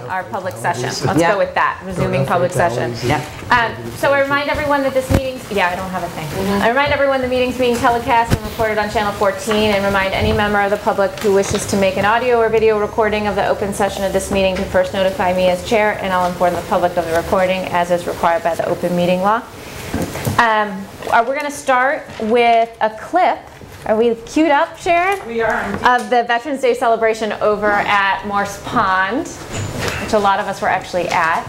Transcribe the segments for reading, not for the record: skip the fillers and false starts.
our public session. Let's go with that, resuming public session. So I remind everyone that this meeting's, I don't have a thing. I remind everyone the meeting's being telecast and recorded on channel 14, and remind any member of the public who wishes to make an audio or video recording of the open session of this meeting to first notify me as chair, and I'll inform the public of the recording as is required by the open meeting law. We're going to start with a clip. Are we queued up, Sharon? We are. Of the Veterans Day celebration over at Morse Pond, which a lot of us were actually at.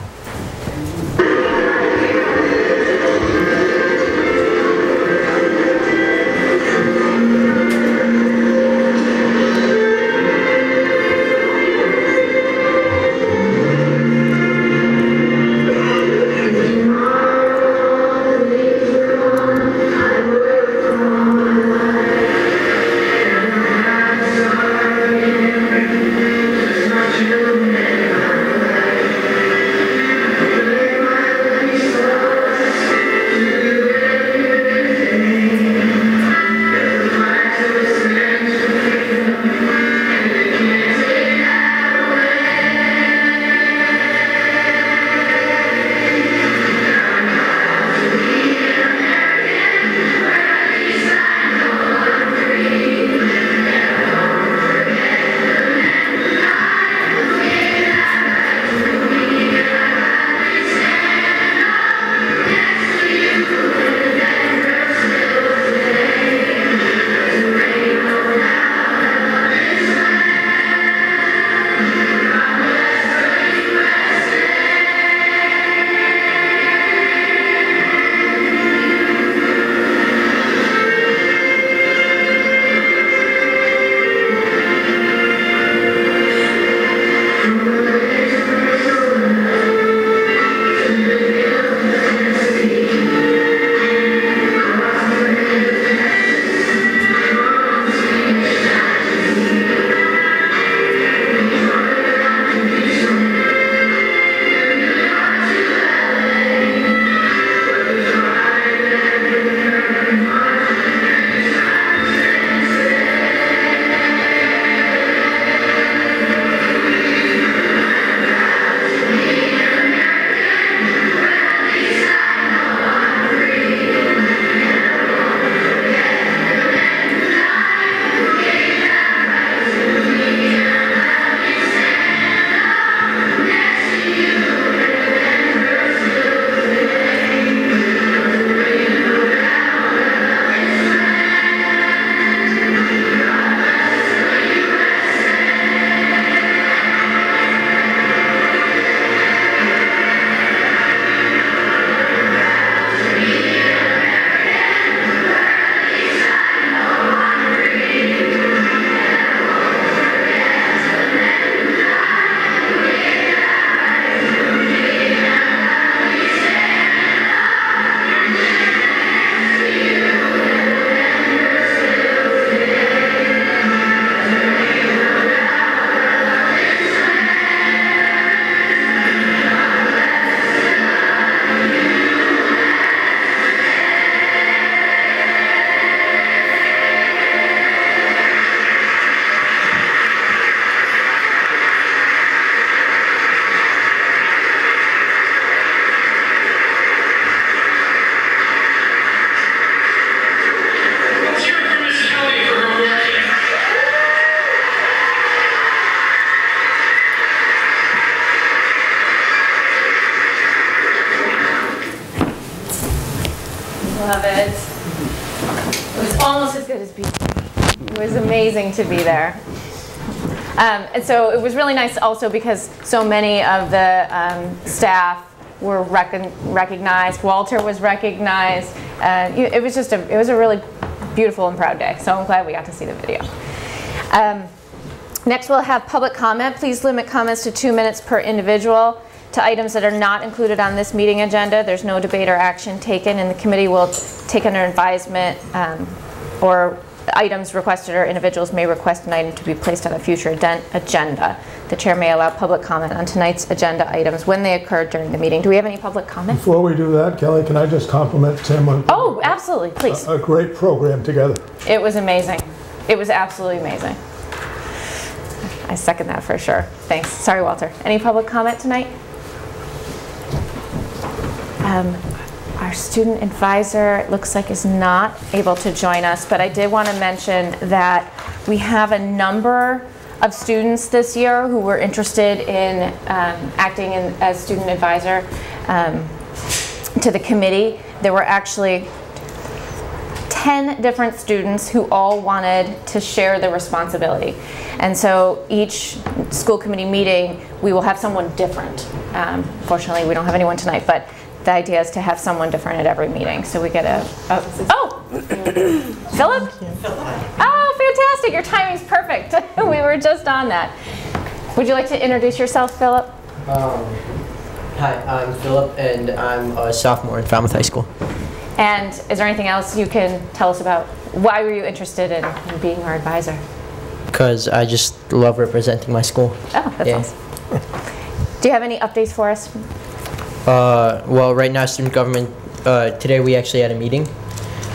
Love it. It was almost as good as being there. It was amazing to be there. And so it was really nice also because so many of the staff were recognized. Walter was recognized. It was just it was a really beautiful and proud day. So I'm glad we got to see the video. Next we'll have public comment. Please limit comments to 2 minutes per individual to items that are not included on this meeting agenda. There's no debate or action taken, and the committee will take under advisement or items requested, or individuals may request an item to be placed on a future agenda. The chair may allow public comment on tonight's agenda items when they occur during the meeting. Do we have any public comment? Before we do that, Kelly, can I just compliment Tim on Oh, absolutely, please. A great program together. It was amazing. It was absolutely amazing. I second that for sure. Thanks. Sorry, Walter. Any public comment tonight? Our student advisor, it looks like, is not able to join us, but I did want to mention that we have a number of students this year who were interested in acting as student advisor to the committee. There were actually 10 different students who all wanted to share the responsibility. And so each school committee meeting, we will have someone different. Fortunately, we don't have anyone tonight, but the idea is to have someone different at every meeting. So we get Philip? Oh, fantastic. Your timing's perfect. We were just on that. Would you like to introduce yourself, Philip? Hi, I'm Philip, and I'm a sophomore in Falmouth High School. And is there anything else you can tell us about why were you interested in being our advisor? Because I just love representing my school. Oh, that's awesome. Do you have any updates for us? Well, right now, student government, today we actually had a meeting,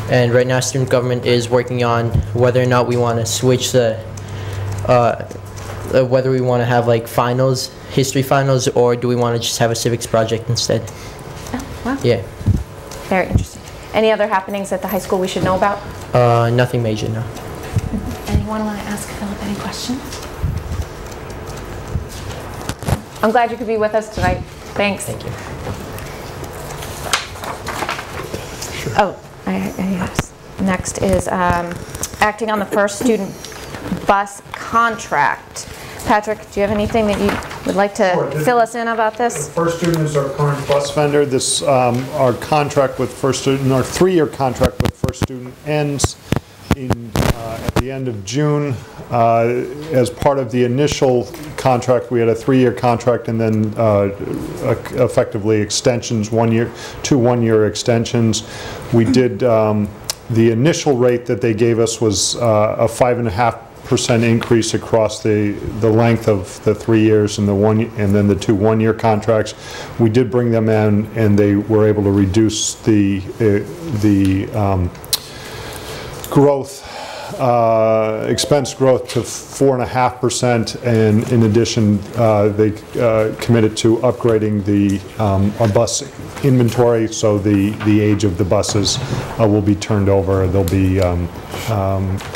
and right now student government is working on whether or not we want to switch the, whether we want to have like finals, history finals, or do we want to just have a civics project instead. Oh, wow. Yeah. Very interesting. Any other happenings at the high school we should know about? Nothing major, no. Anyone want to ask Philip any questions? I'm glad you could be with us tonight. Thanks. Thank you. Sure. Oh, yes. Next is acting on the first student bus contract. Patrick, do you have anything that you would like to fill us in about this? The first student is our current bus vendor. This our contract with first student, our 3-year contract with first student ends at the end of June. As part of the initial contract, we had a 3-year contract, and then effectively extensions, 2 1-year extensions. We did the initial rate that they gave us was a 5.5% increase across the length of the 3 years and then the 2 1-year contracts. We did bring them in, and they were able to reduce the growth, expense growth to 4.5%, and in addition, they committed to upgrading our bus inventory, so the age of the buses will be turned over. There'll be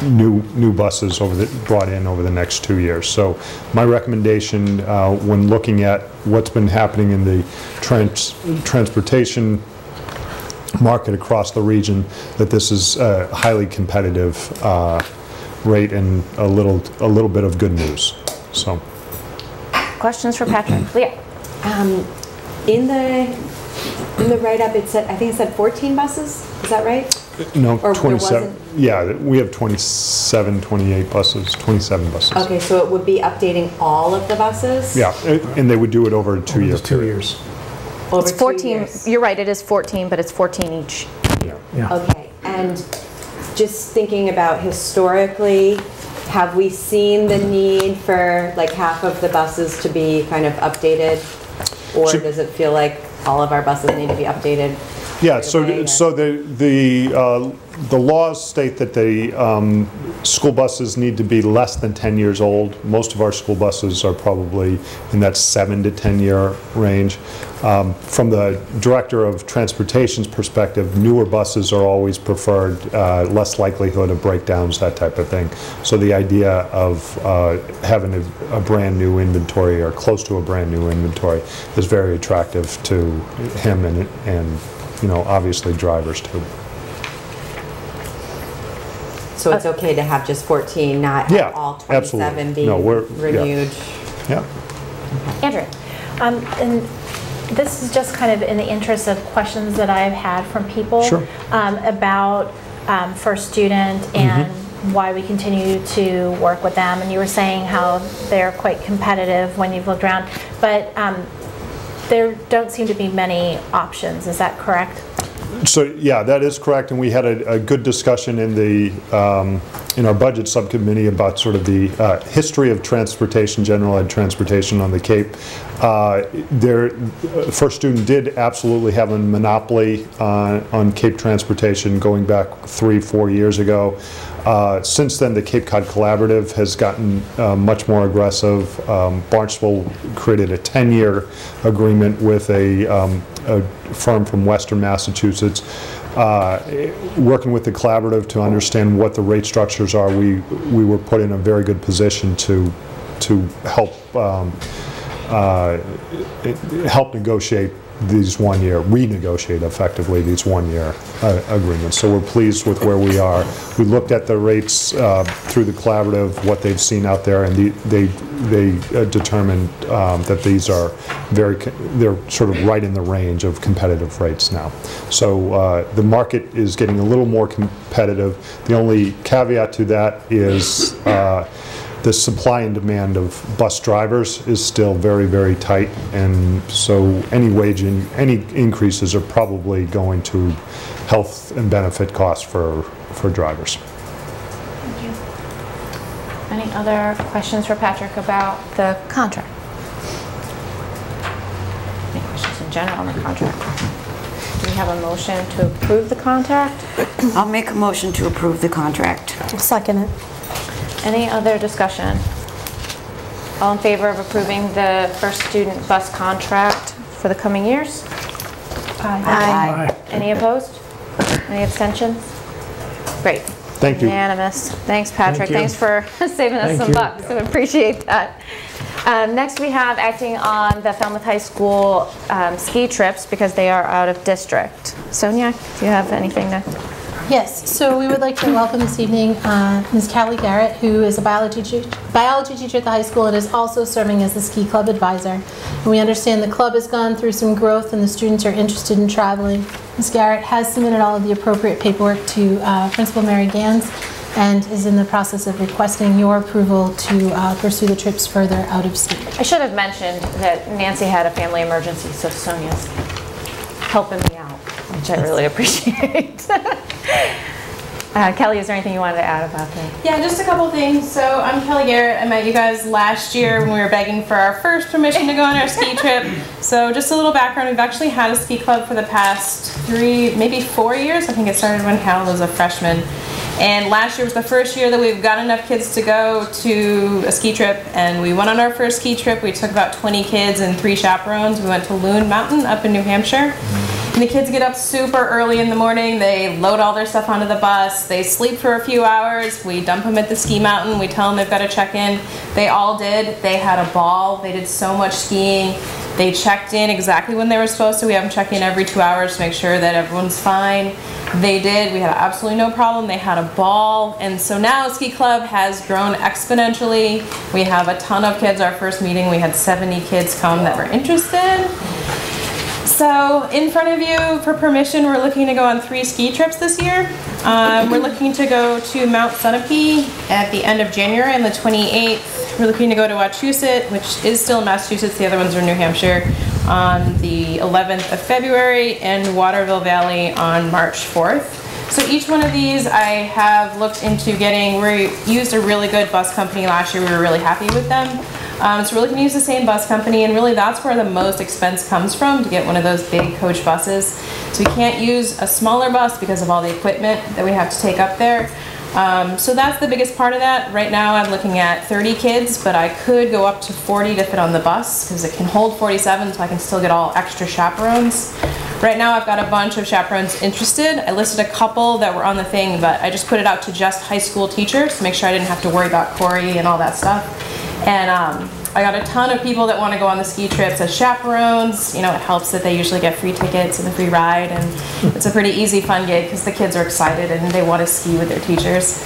new buses brought in over the next 2 years. So my recommendation when looking at what's been happening in the transportation market across the region, that this is a highly competitive rate and a little bit of good news. So, questions for Patrick? Leah. In the write-up, it said, I think it said 14 buses. Is that right? No, or 27. Yeah, we have 27 buses. Okay, so it would be updating all of the buses? Yeah, and they would do it over 2 years. 2 years. Over It's 14, 2 years. you're right, it is 14, but it's 14 each. Yeah. Okay, and just thinking about historically, have we seen the need for like half of the buses to be kind of updated? Or does it feel like all of our buses need to be updated? Yeah, so the laws state that the school buses need to be less than 10 years old. Most of our school buses are probably in that 7 to 10 year range. From the Director of Transportation's perspective, newer buses are always preferred, less likelihood of breakdowns, that type of thing. So the idea of having a brand new inventory or close to a brand new inventory is very attractive to him and you know, obviously drivers too. So it's okay to have just 14, not have all 27 absolutely. being renewed? Yeah. Andrea. And this is just kind of in the interest of questions that I've had from people about First Student and why we continue to work with them. And you were saying how they're quite competitive when you've looked around, but there don't seem to be many options. Is that correct? So yeah, that is correct, and we had a good discussion in our budget subcommittee about sort of the history of transportation, general ed transportation on the Cape. First Student did absolutely have a monopoly on Cape transportation going back 3-4 years ago. Since then, the Cape Cod Collaborative has gotten much more aggressive. Barnstable created a 10-year agreement with a firm from Western Massachusetts, working with the collaborative to understand what the rate structures are. We were put in a very good position to help help negotiate these renegotiate effectively these one-year agreements. So we're pleased with where we are. We looked at the rates through the collaborative, what they've seen out there, and they determined that these are they're sort of right in the range of competitive rates now. So the market is getting a little more competitive. The only caveat to that is the supply and demand of bus drivers is still very, very tight, and so any any increases are probably going to health and benefit costs for drivers. Thank you. Any other questions for Patrick about the contract? Any questions in general on the contract? Do we have a motion to approve the contract? I'll make a motion to approve the contract. I'll second it. Any other discussion? All in favor of approving the first student bus contract for the coming years? Aye. Any opposed? Any abstentions? Great. Thank you. Unanimous. Thanks, Patrick. Thank you. Thanks for saving us some bucks. I appreciate that. Next, we have acting on the Falmouth High School ski trips because they are out of district. Sonia, do you have anything to? Yes, so we would like to welcome this evening Ms. Callie Garrett, who is a biology teacher at the high school and is also serving as the ski club advisor. And we understand the club has gone through some growth and the students are interested in traveling. Ms. Garrett has submitted all of the appropriate paperwork to Principal Mary Gans and is in the process of requesting your approval to pursue the trips further out of state. I should have mentioned that Nancy had a family emergency, so Sonia's helping me out, which I really appreciate. Kelly, is there anything you wanted to add about that? Yeah, just a couple things. So I'm Kelly Garrett. I met you guys last year when we were begging for our first permission to go on our ski trip. So just a little background, we've actually had a ski club for the past 3, maybe 4 years. I think it started when Hal was a freshman. And last year was the first year that we've got enough kids to go to a ski trip, and we went on our first ski trip. We took about 20 kids and 3 chaperones. We went to Loon Mountain up in New Hampshire. And the kids get up super early in the morning. They load all their stuff onto the bus. They sleep for a few hours. We dump them at the ski mountain. We tell them they've got to check in. They all did. They had a ball. They did so much skiing. They checked in exactly when they were supposed to. We have them check in every 2 hours to make sure that everyone's fine. They did. We had absolutely no problem. They had a ball. And so now Ski Club has grown exponentially. We have a ton of kids. Our first meeting, we had 70 kids come that were interested. So in front of you for permission, we're looking to go on 3 ski trips this year. We're looking to go to Mount Sunapee at the end of January on the 28th. We're looking to go to Wachusett, which is still in Massachusetts. The other ones are New Hampshire, on the 11th of February, and Waterville Valley on March 4th. So each one of these I have looked into getting. We used a really good bus company last year. We were really happy with them. So we're looking to use the same bus company, and really that's where the most expense comes from, to get one of those big coach buses. So we can't use a smaller bus because of all the equipment that we have to take up there. So that's the biggest part of that. Right now I'm looking at 30 kids, but I could go up to 40 to fit on the bus because it can hold 47, so I can still get all extra chaperones. Right now I've got a bunch of chaperones interested. I listed a couple that were on the thing, but I just put it out to just high school teachers to make sure I didn't have to worry about Corey and all that stuff. And I got a ton of people that want to go on the ski trips as chaperones. You know, it helps that they usually get free tickets and a free ride, and it's a pretty easy, fun gig because the kids are excited and they want to ski with their teachers.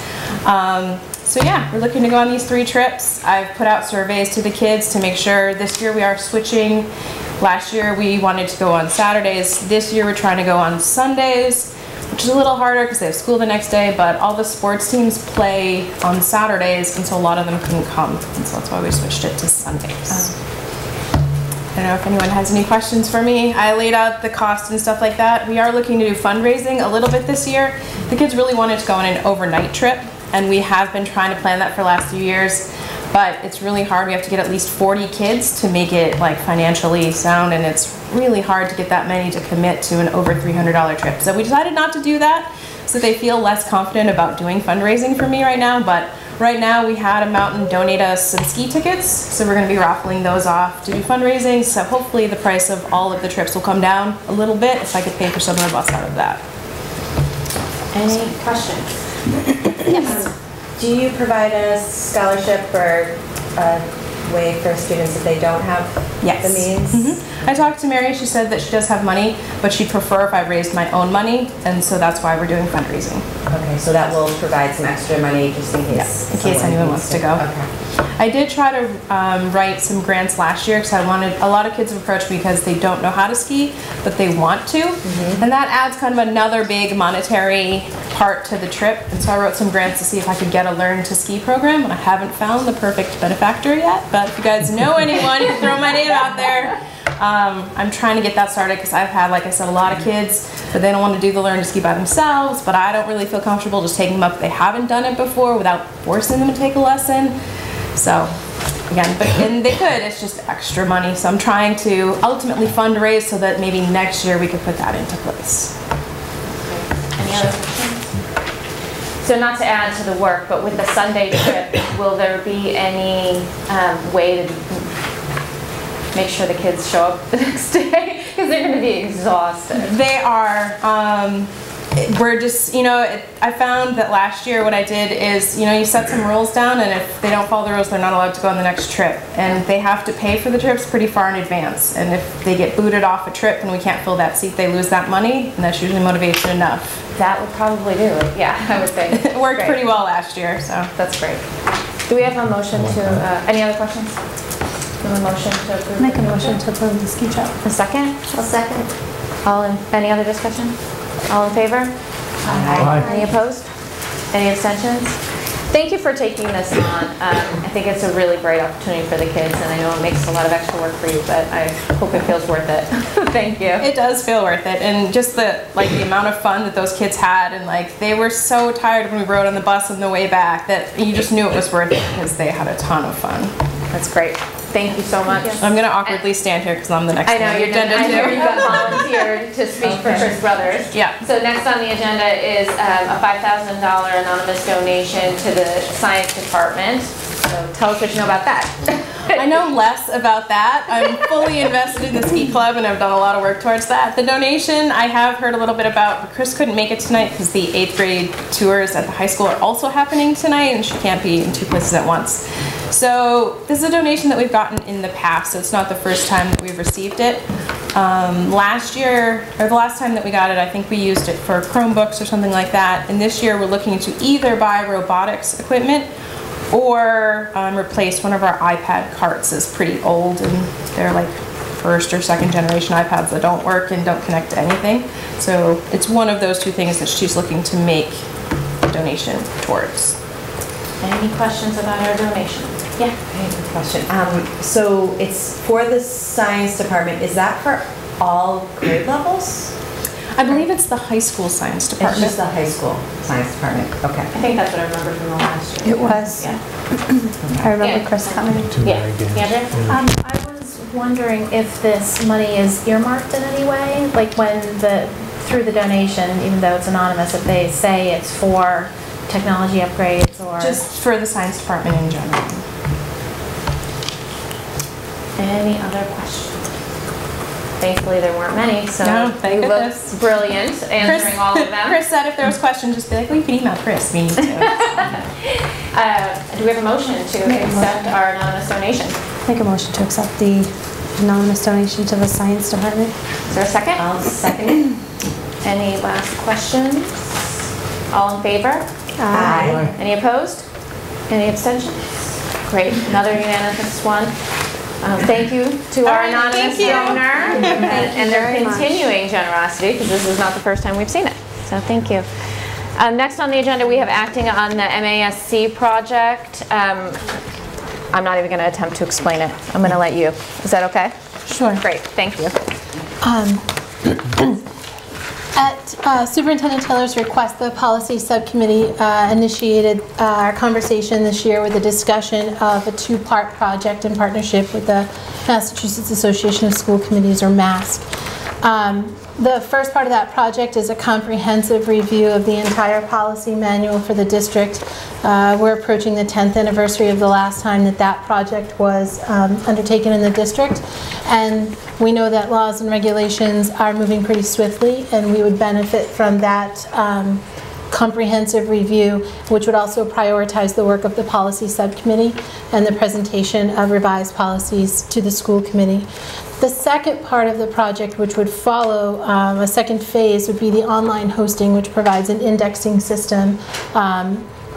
So yeah, we're looking to go on these 3 trips. I've put out surveys to the kids to make sure. This year we are switching. Last year we wanted to go on Saturdays. This year we're trying to go on Sundays, which is a little harder because they have school the next day, but all the sports teams play on Saturdays, and so a lot of them couldn't come, and so that's why we switched it to Sundays. I don't know if anyone has any questions for me. I laid out the cost and stuff like that. We are looking to do fundraising a little bit this year. The kids really wanted to go on an overnight trip, and we have been trying to plan that for the last few years, but it's really hard. We have to get at least 40 kids to make it like financially sound, and it's really hard to get that many to commit to an over $300 trip. So we decided not to do that, so they feel less confident about doing fundraising for me right now. But right now we had a mountain donate us some ski tickets, so we're going to be raffling those off to do fundraising. So hopefully the price of all of the trips will come down a little bit if I could pay for some of the bus out of that. Any questions? Yes. Do you provide a scholarship or a way for students if they don't have the means? I talked to Mary. She said that she does have money, but she'd prefer if I raised my own money, and so that's why we're doing fundraising. Okay, so that will provide some extra money just in case. In case anyone wants to go. Okay. I did try to write some grants last year because I wanted, a lot of kids have approached me because they don't know how to ski, but they want to. And that adds kind of another big monetary part to the trip. And so I wrote some grants to see if I could get a Learn to Ski program, and I haven't found the perfect benefactor yet, but if you guys know anyone, you can throw my name out there. I'm trying to get that started because I've had, like I said, a lot of kids, but they don't want to do the Learn to Ski by themselves, but I don't really feel comfortable just taking them up if they haven't done it before without forcing them to take a lesson. So again, and they could, it's just extra money. So I'm trying to ultimately fundraise so that maybe next year we could put that into place. Any other questions? So not to add to the work, but with the Sunday trip, will there be any way to make sure the kids show up the next day? Because they're going to be exhausted. They are. We're just, you know, I found that last year what I did is, you know, you set some rules down, and if they don't follow the rules, they're not allowed to go on the next trip. And they have to pay for the trips pretty far in advance. And if they get booted off a trip and we can't fill that seat, they lose that money, and that's usually motivation enough. That would probably do it. Yeah, I would think. It worked pretty well last year, so. That's great. Do we have a motion to, any other questions? Do we have a motion to approve? Make a motion to approve the ski trip. A second? I'll second. Any other discussion? All in favor? Aye. Any opposed? Any abstentions? Thank you for taking this on. I think it's a really great opportunity for the kids, and I know it makes a lot of extra work for you, but I hope it feels worth it. Thank you. It does feel worth it, and just the amount of fun that those kids had, and they were so tired when we rode on the bus on the way back that you just knew it was worth it because they had a ton of fun. That's great. Thank you so much. I'm going to awkwardly stand here because I'm the next I know, you're agenda I know too. you got volunteered to speak for Chris Brothers. Yeah. So next on the agenda is a $5,000 anonymous donation to the science department. So tell us what you know about that. I know less about that. I'm fully invested in the ski club, and I've done a lot of work towards that. The donation I have heard a little bit about, but Chris couldn't make it tonight because the 8th grade tours at the high school are also happening tonight, and she can't be in 2 places at once. So this is a donation that we've gotten in the past, so it's not the first time that we've received it. Last year, or the last time that we got it, I think we used it for Chromebooks or something like that, and this year we're looking to either buy robotics equipment or replace one of our iPad carts. Is pretty old, and they're like first or second generation iPads that don't work and don't connect to anything. So it's one of those two things that she's looking to make a donation towards. Any questions about our donation? Yeah. I have a question. So it's for the science department. Is that for all grade levels? I believe it's the high school science department. It's just the high school science department. Okay. I think that's what I remember from the last year. It was. Yeah. I remember Chris coming. Yeah. Andrea? I was wondering if this money is earmarked in any way, like when through the donation, even though it's anonymous, if they say it's for technology upgrades or... Just for the science department in general. Any other questions? Thankfully there weren't many, so no, thank you goodness. looked brilliant answering all of them. Chris said if there was questions, just be like, well, you can email Chris. We need to. Do we have a motion to accept our anonymous donation? Make a motion to accept the anonymous donation to the science department. Is there a second? I'll second it. Any last questions? All in favor? Aye. Any opposed? Any abstentions? Great, another unanimous one. Thank you to our anonymous donor and their continuing generosity, because this is not the first time we've seen it. So thank you. Next on the agenda, we have acting on the MASC project. I'm not even going to attempt to explain it. I'm going to let you. Is that okay? Sure. Great, thank you. At Superintendent Taylor's request, the policy subcommittee initiated our conversation this year with a discussion of a two-part project in partnership with the Massachusetts Association of School Committees, or MASC. The first part of that project is a comprehensive review of the entire policy manual for the district. We're approaching the 10th anniversary of the last time that that project was undertaken in the district, and we know that laws and regulations are moving pretty swiftly, and we would benefit from that comprehensive review, which would also prioritize the work of the policy subcommittee and the presentation of revised policies to the school committee. The second part of the project, which would follow a second phase, would be the online hosting, which provides an indexing system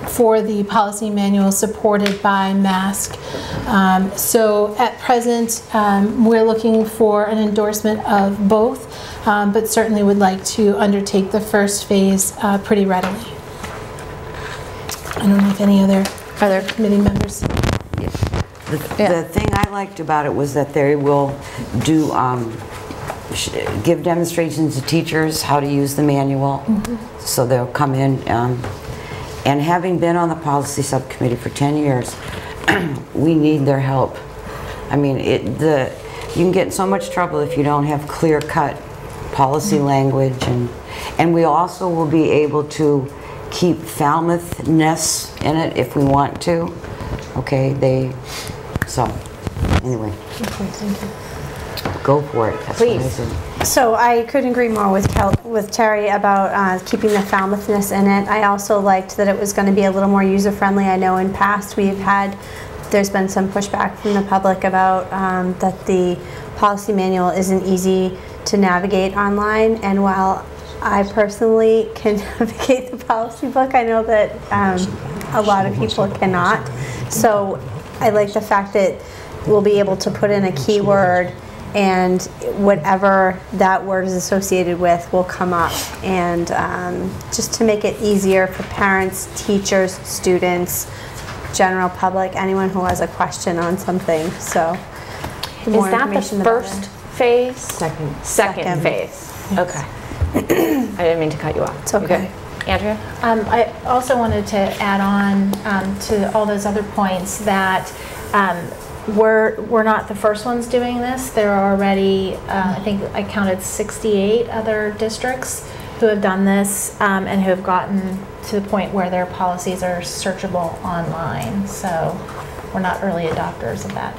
for the policy manual supported by MASC. So at present, we're looking for an endorsement of both, but certainly would like to undertake the first phase pretty readily. I don't know if any other committee members. The thing I liked about it was that they will do, give demonstrations to teachers how to use the manual. So they'll come in, and having been on the policy subcommittee for 10 years, we need their help. I mean, you can get in so much trouble if you don't have clear-cut policy language, and we also will be able to keep Falmouth-ness in it if we want to. Okay, so anyway. Okay, thank you. Go for it. That's Please. what I said. So I couldn't agree more with Terry about keeping the Falmouth-ness in it. I also liked that it was going to be a little more user-friendly. I know in past there's been some pushback from the public about that the policy manual isn't easy to navigate online, and while I personally can navigate the policy book, I know that a lot of people cannot. So I like the fact that we'll be able to put in a keyword, and whatever that word is associated with will come up, and just to make it easier for parents, teachers, students, general public, anyone who has a question on something. So the more Is that information, the the first better. phase? Second. phase. Yes. Okay. I didn't mean to cut you off. It's okay. You good? Andrea? I also wanted to add on to all those other points that we're not the first ones doing this. There are already, I think I counted 68 other districts who have done this and who have gotten to the point where their policies are searchable online. So we're not early adopters of that.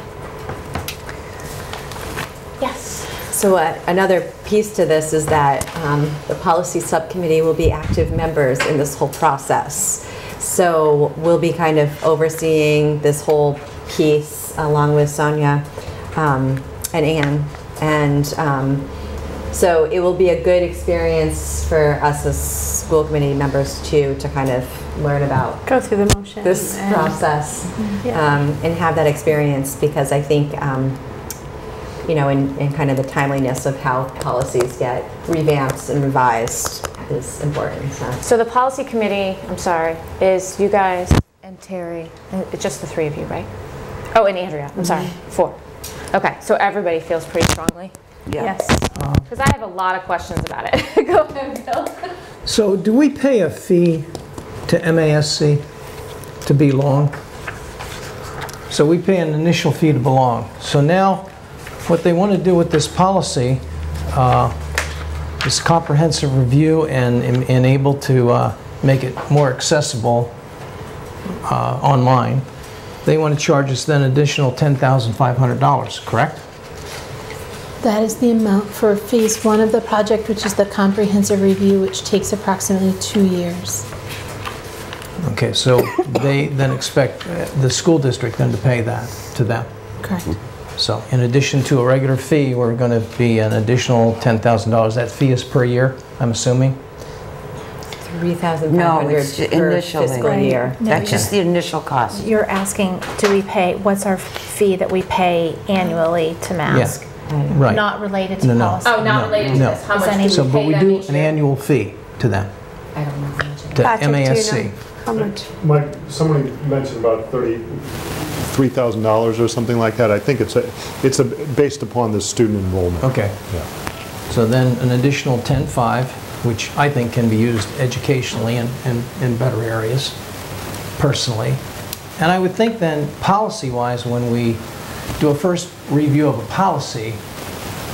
Yes. So another piece to this is that the policy subcommittee will be active members in this whole process. So we'll be kind of overseeing this whole piece along with Sonia and Anne. And so it will be a good experience for us as school committee members too, to kind of learn about Go through the motion. this process and have that experience, because I think you know, in kind of the timeliness of how policies get revamped and revised is important. So the policy committee, I'm sorry, is you guys and Terry, and it's just the three of you, right? Oh, and Andrea, I'm sorry, 4. Okay, so everybody feels pretty strongly? Yeah. Yes. Because I have a lot of questions about it. Go ahead, Bill. So do we pay a fee to MASC to belong? So we pay an initial fee to belong. So now what they want to do with this policy, this comprehensive review and able to make it more accessible online, they want to charge us then additional $10,500, correct? That is the amount for phase 1 of the project, which is the comprehensive review, which takes approximately 2 years. Okay, so they then expect the school district then to pay that to them. Correct. So in addition to a regular fee, we're going to be an additional $10,000. That fee is per year, I'm assuming? $3,500 No, it's per initially. fiscal year. That's just the initial cost. You're asking, what's our fee that we pay annually to MASC? Right. Not related to No, no. policy. Oh, not related to No. this. How much Percentage. do So, we but pay we them do each an year? annual fee to them, I don't know how much. to Patrick, do you MASC. know how much? Mike, somebody mentioned about $33,000 or something like that. I think it's based upon the student enrollment. Okay. Yeah. So then an additional 10.5, which I think can be used educationally and in better areas, personally. And I would think then, policy-wise, when we do a first review of a policy,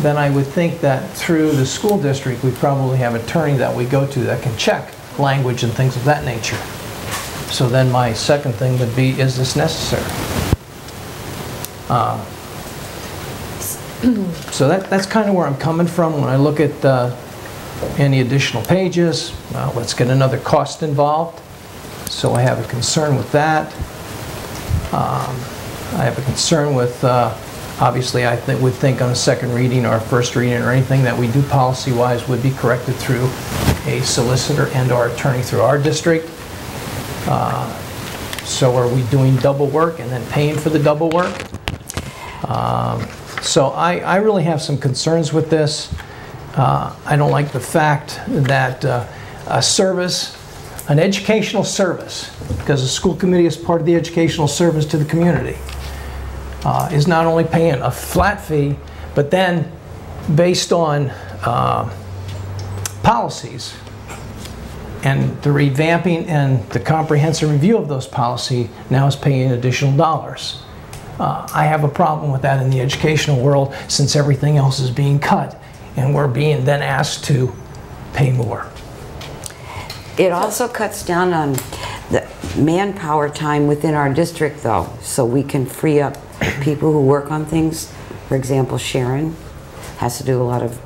then I would think that through the school district, we probably have an attorney that we go to that can check language and things of that nature. So then my second thing would be, is this necessary? So that's kind of where I'm coming from when I look at any additional pages. Well, let's get another cost involved. So I have a concern with that. I have a concern with, obviously I would think on a second reading or a first reading or anything that we do policy-wise would be corrected through a solicitor and or attorney through our district. So are we doing double work and then paying for the double work? So I really have some concerns with this. I don't like the fact that a service, an educational service, because the school committee is part of the educational service to the community, is not only paying a flat fee, but then based on policies and the revamping and the comprehensive review of those policies now is paying additional dollars. I have a problem with that in the educational world since everything else is being cut and we're being then asked to pay more. It also cuts down on the manpower time within our district though, so we can free up people who work on things. For example, Sharon has to do a lot of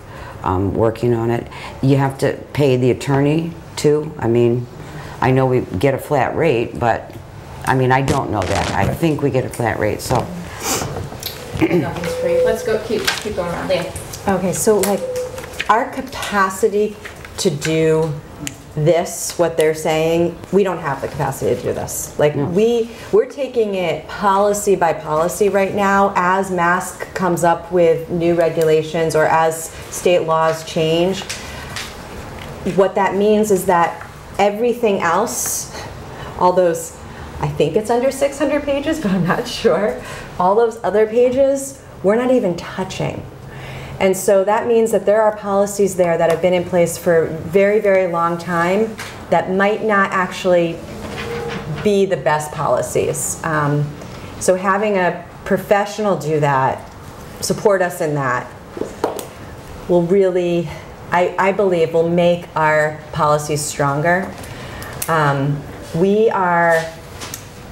working on it. You have to pay the attorney too. I mean, I know we get a flat rate, but I mean, I don't know that. I think we get a flat rate, so. Nothing's free. Let's go, keep going around. Leah. Okay, so like our capacity to do this, what they're saying, we don't have the capacity to do this. Like we're taking it policy by policy right now as MASC comes up with new regulations or as state laws change. What that means is that everything else, all those, I think it's under 600 pages, but I'm not sure. All those other pages, we're not even touching. And so that means that there are policies there that have been in place for a very, very long time that might not actually be the best policies. So having a professional do that, support us in that, will really, I believe, will make our policies stronger. We are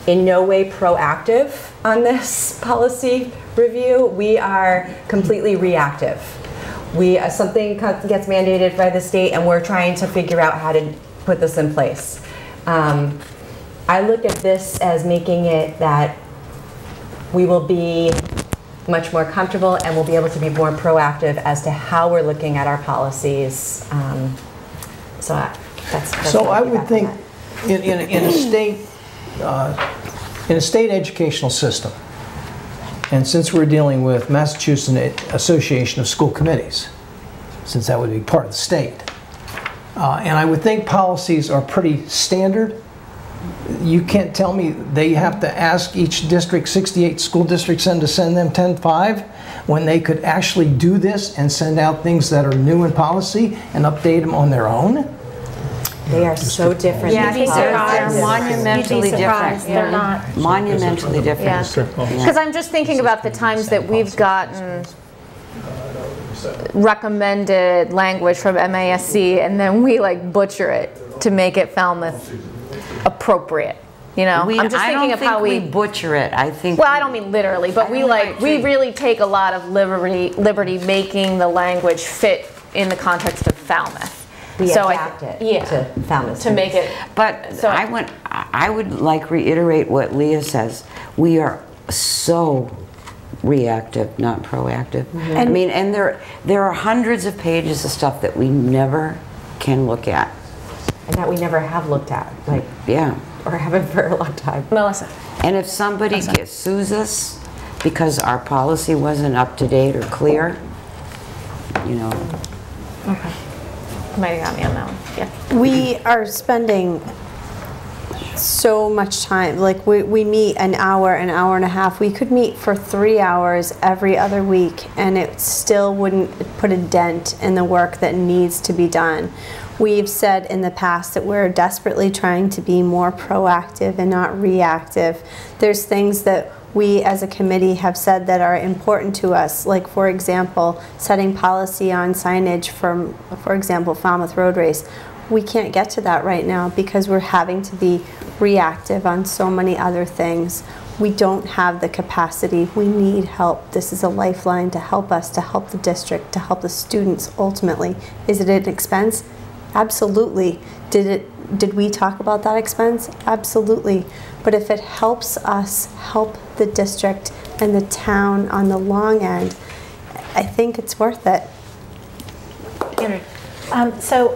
in no way proactive on this policy review. We are completely reactive. Something gets mandated by the state and we're trying to figure out how to put this in place. I look at this as making it that we will be much more comfortable and we'll be able to be more proactive as to how we're looking at our policies. So I would think in a state educational system, and since we're dealing with Massachusetts Association of School Committees, since that would be part of the state, and I would think policies are pretty standard. You can't tell me they have to ask each district, 68 school districts, to send them 10-5 when they could actually do this and send out things that are new in policy and update them on their own. They are so different. Yeah, They're monumentally different. They're not. Monumentally different. Because I'm just thinking about the times that we've gotten recommended language from MASC and then we like butcher it to make it Falmouth appropriate. You know, I'm just thinking of how we butcher it. I think. Well, I don't mean literally, but we really take a lot of liberty making the language fit in the context of Falmouth. We adapt it to Falmouth to make it. But so I would like reiterate what Leah says. We are so reactive, not proactive. Mm-hmm. I mean, and there are hundreds of pages of stuff that we never can look at. And that we never have looked at, like, yeah, or haven't for a long time. Melissa. And if somebody sues us because our policy wasn't up to date or clear, you know. Okay. Might have got me on that one. Yeah. We are spending so much time. Like we meet an hour and a half. We could meet for 3 hours every other week, and it still wouldn't put a dent in the work that needs to be done. We've said in the past that we're desperately trying to be more proactive and not reactive. There's things that we as a committee have said that are important to us, like for example, setting policy on signage from, for example, Falmouth Road Race. We can't get to that right now because we're having to be reactive on so many other things. We don't have the capacity. We need help. This is a lifeline to help us, to help the district, to help the students ultimately. Is it an expense? Absolutely. Did we talk about that expense? Absolutely. But if it helps us help the district and the town on the long end, I think it's worth it. So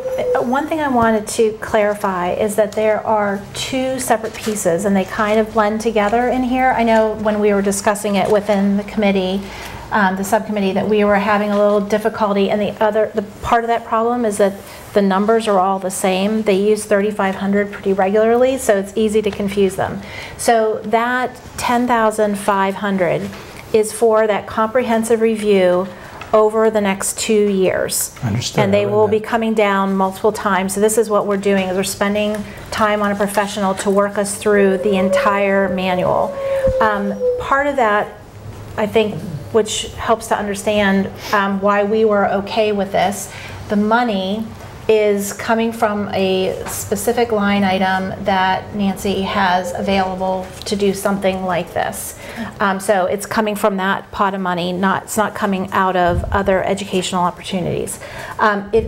one thing I wanted to clarify is that there are two separate pieces and they kind of blend together in here. I know when we were discussing it within the committee, the subcommittee, that we were having a little difficulty, and the part of that problem is that the numbers are all the same. They use 3,500 pretty regularly, so it's easy to confuse them. So that 10,500 is for that comprehensive review over the next 2 years. Understood. And they will be coming down multiple times. So this is what we're doing, is we're spending time on a professional to work us through the entire manual. Part of that, I think, which helps to understand why we were okay with this, the money is coming from a specific line item that Nancy has available to do something like this. So it's coming from that pot of money, it's not coming out of other educational opportunities.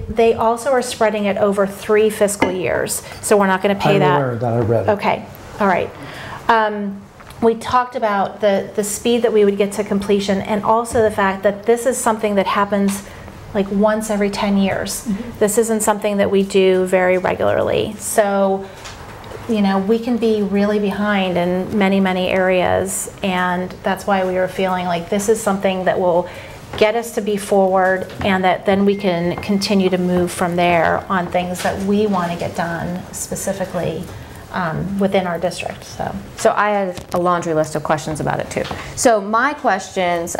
They also are spreading it over 3 fiscal years, so we're not going to pay that. I'm aware of that, I read it. Okay, all right. We talked about the speed that we would get to completion, and also the fact that this is something that happens like once every 10 years. Mm-hmm. This isn't something that we do very regularly. So, you know, we can be really behind in many, many areas, and that's why we were feeling like this is something that will get us to be forward, and that then we can continue to move from there on things that we want to get done specifically within our district. So I had a laundry list of questions about it too. So my questions,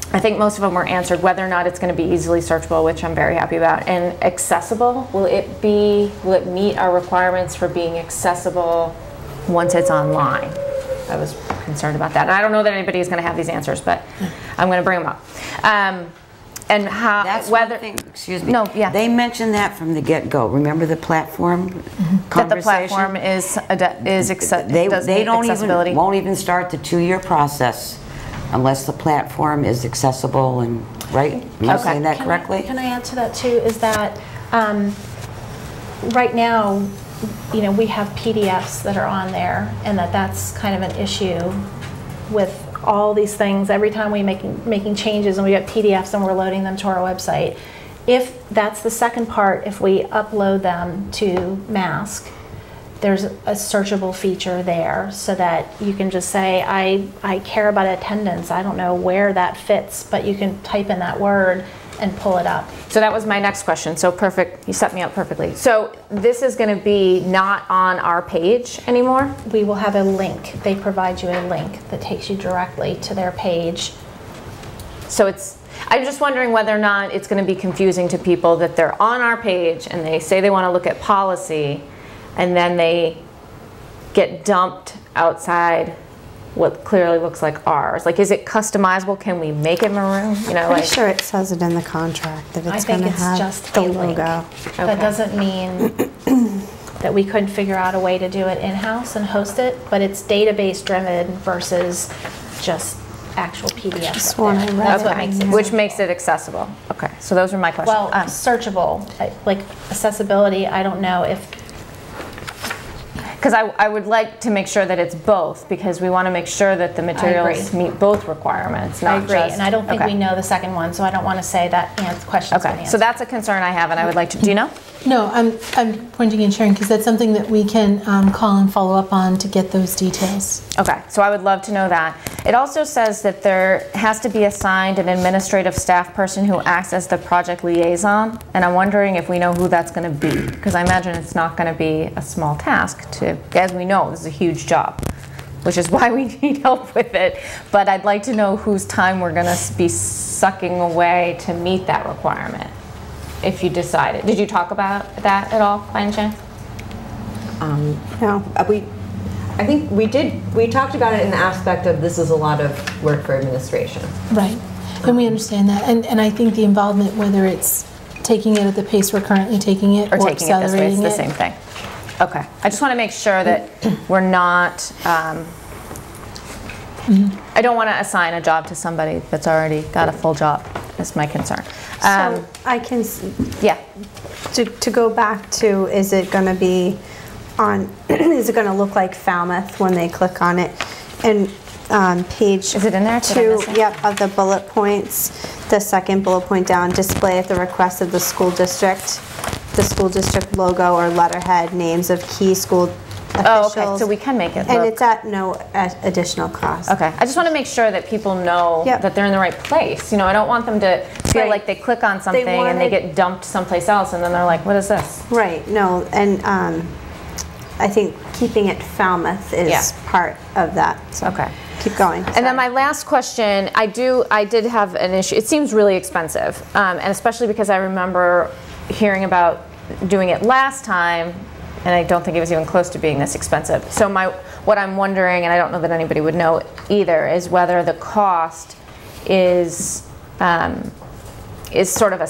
I think most of them were answered. Whether or not it's going to be easily searchable, which I'm very happy about, and accessible. Will it meet our requirements for being accessible once it's online? I was concerned about that. And I don't know that anybody is going to have these answers, but I'm going to bring them up. And how, that's whether, one thing, excuse me. No, yeah. They mentioned that from the get-go. Remember the platform conversation? That the platform they won't even start the 2-year process unless the platform is accessible and, right? Am I saying that correctly? Can I add to that too, is that right now, you know, we have PDFs that are on there, and that's kind of an issue with all these things. Every time we making changes and we get PDFs and we're loading them to our website. If that's the second part, if we upload them to Mask, there's a searchable feature there so that you can just say, I care about attendance. I don't know where that fits, but you can type in that word and pull it up. So that was my next question. So perfect, you set me up perfectly. So this is going to be not on our page anymore? We will have a link. They provide you a link that takes you directly to their page. So I'm just wondering whether or not it's going to be confusing to people that they're on our page and they say they want to look at policy, and then they get dumped outside what clearly looks like ours. Like, is it customizable? Can we make it maroon? You know, Pretty sure it says it in the contract that it's going to have just the a link. logo. Okay. That doesn't mean that we couldn't figure out a way to do it in-house and host it, but it's database driven versus just actual PDFs. That's what makes it, which makes it accessible. Okay, so those are my questions. Well, searchable, like accessibility, I don't know if. Because I would like to make sure that it's both, because we want to make sure that the materials meet both requirements. I agree, and I don't think we know the second one, so I don't want to say that question's been answered. So that's a concern I have, and I would like to. Do you know? No, I'm pointing and sharing because that's something that we can call and follow up on to get those details. Okay, so I would love to know that. It also says that there has to be assigned an administrative staff person who acts as the project liaison, and I'm wondering if we know who that's going to be, because I imagine it's not going to be a small task to, as we know, this is a huge job, which is why we need help with it. But I'd like to know whose time we're going to be sucking away to meet that requirement. If you decided. Did you talk about that at all, by any chance? No. I think we talked about it in the aspect of this is a lot of work for administration. Right, and we understand that, and I think the involvement, whether it's taking it at the pace we're currently taking it, or taking it this way, it's accelerating the it. same thing. Okay, I just want to make sure that we're not, I don't want to assign a job to somebody that's already got a full job, that's my concern. So I can, Yeah, to go back to, is it going to be on, is it going to look like Falmouth when they click on it? And page Is it in there? Did I 2, miss it? yep, of the bullet points, the second bullet point down, display at the request of the school district logo or letterhead, names of key school officials. oh, okay, so we can make it And look. it's at no additional cost. Okay, I just want to make sure that people know Yep. that they're in the right place. You know, I don't want them to feel Right. like they click on something and they wanted- get dumped someplace else and then they're like, what is this? Right, no, and I think keeping it Falmouth is Yeah. part of that, so Okay. keep going. And then my last question, I did have an issue. It seems really expensive, and especially because I remember hearing about doing it last time, and I don't think it was even close to being this expensive. So what I'm wondering, and I don't know that anybody would know either, is whether the cost is sort of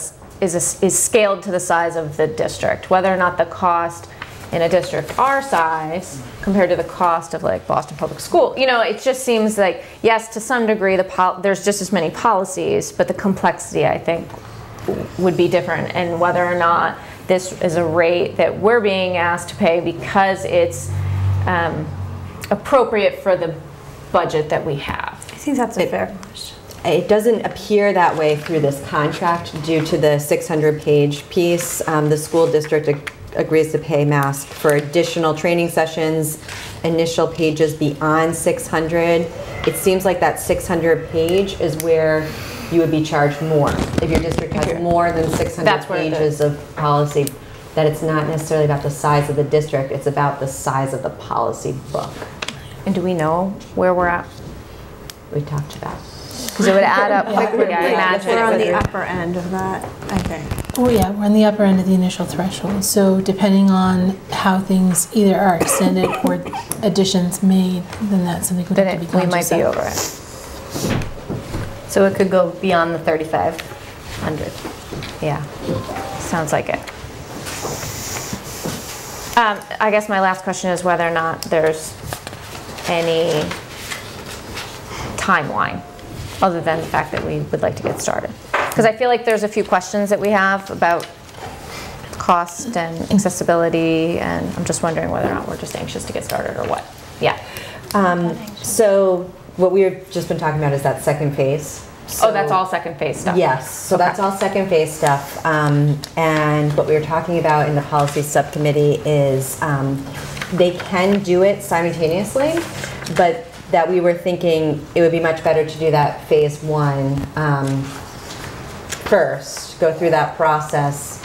is scaled to the size of the district, whether or not the cost in a district our size compared to the cost of like Boston Public School. You know, it just seems like, yes, to some degree, there's just as many policies, but the complexity, I think, would be different, and whether or not this is a rate that we're being asked to pay because it's appropriate for the budget that we have. I think that's a fair question. It doesn't appear that way through this contract due to the 600-page piece. The school district agrees to pay MASC for additional training sessions, initial pages beyond 600. It seems like that 600 page is where you would be charged more. If your district has more than 600 That's where pages of policy, that it's not necessarily about the size of the district, it's about the size of the policy book. And do we know where we're at? We talked about. Because it would add up quickly, I imagine. We're on it the would- upper end of that, I think. Oh yeah, we're on the upper end of the initial threshold, so depending on how things either are extended or additions made, then that's something we'd have to be we might conscious be of. over it. So it could go beyond the 3,500. Yeah, sounds like it. I guess my last question is whether or not there's any timeline, other than the fact that we would like to get started. Because I feel like there's a few questions that we have about cost and accessibility, and I'm just wondering whether or not we're just anxious to get started or what. Yeah. So what we've just been talking about is that second phase. Oh, that's all second phase stuff? Yes, so that's all second phase stuff. And what we were talking about in the policy subcommittee is they can do it simultaneously, but that we were thinking it would be much better to do that phase 1 first, go through that process,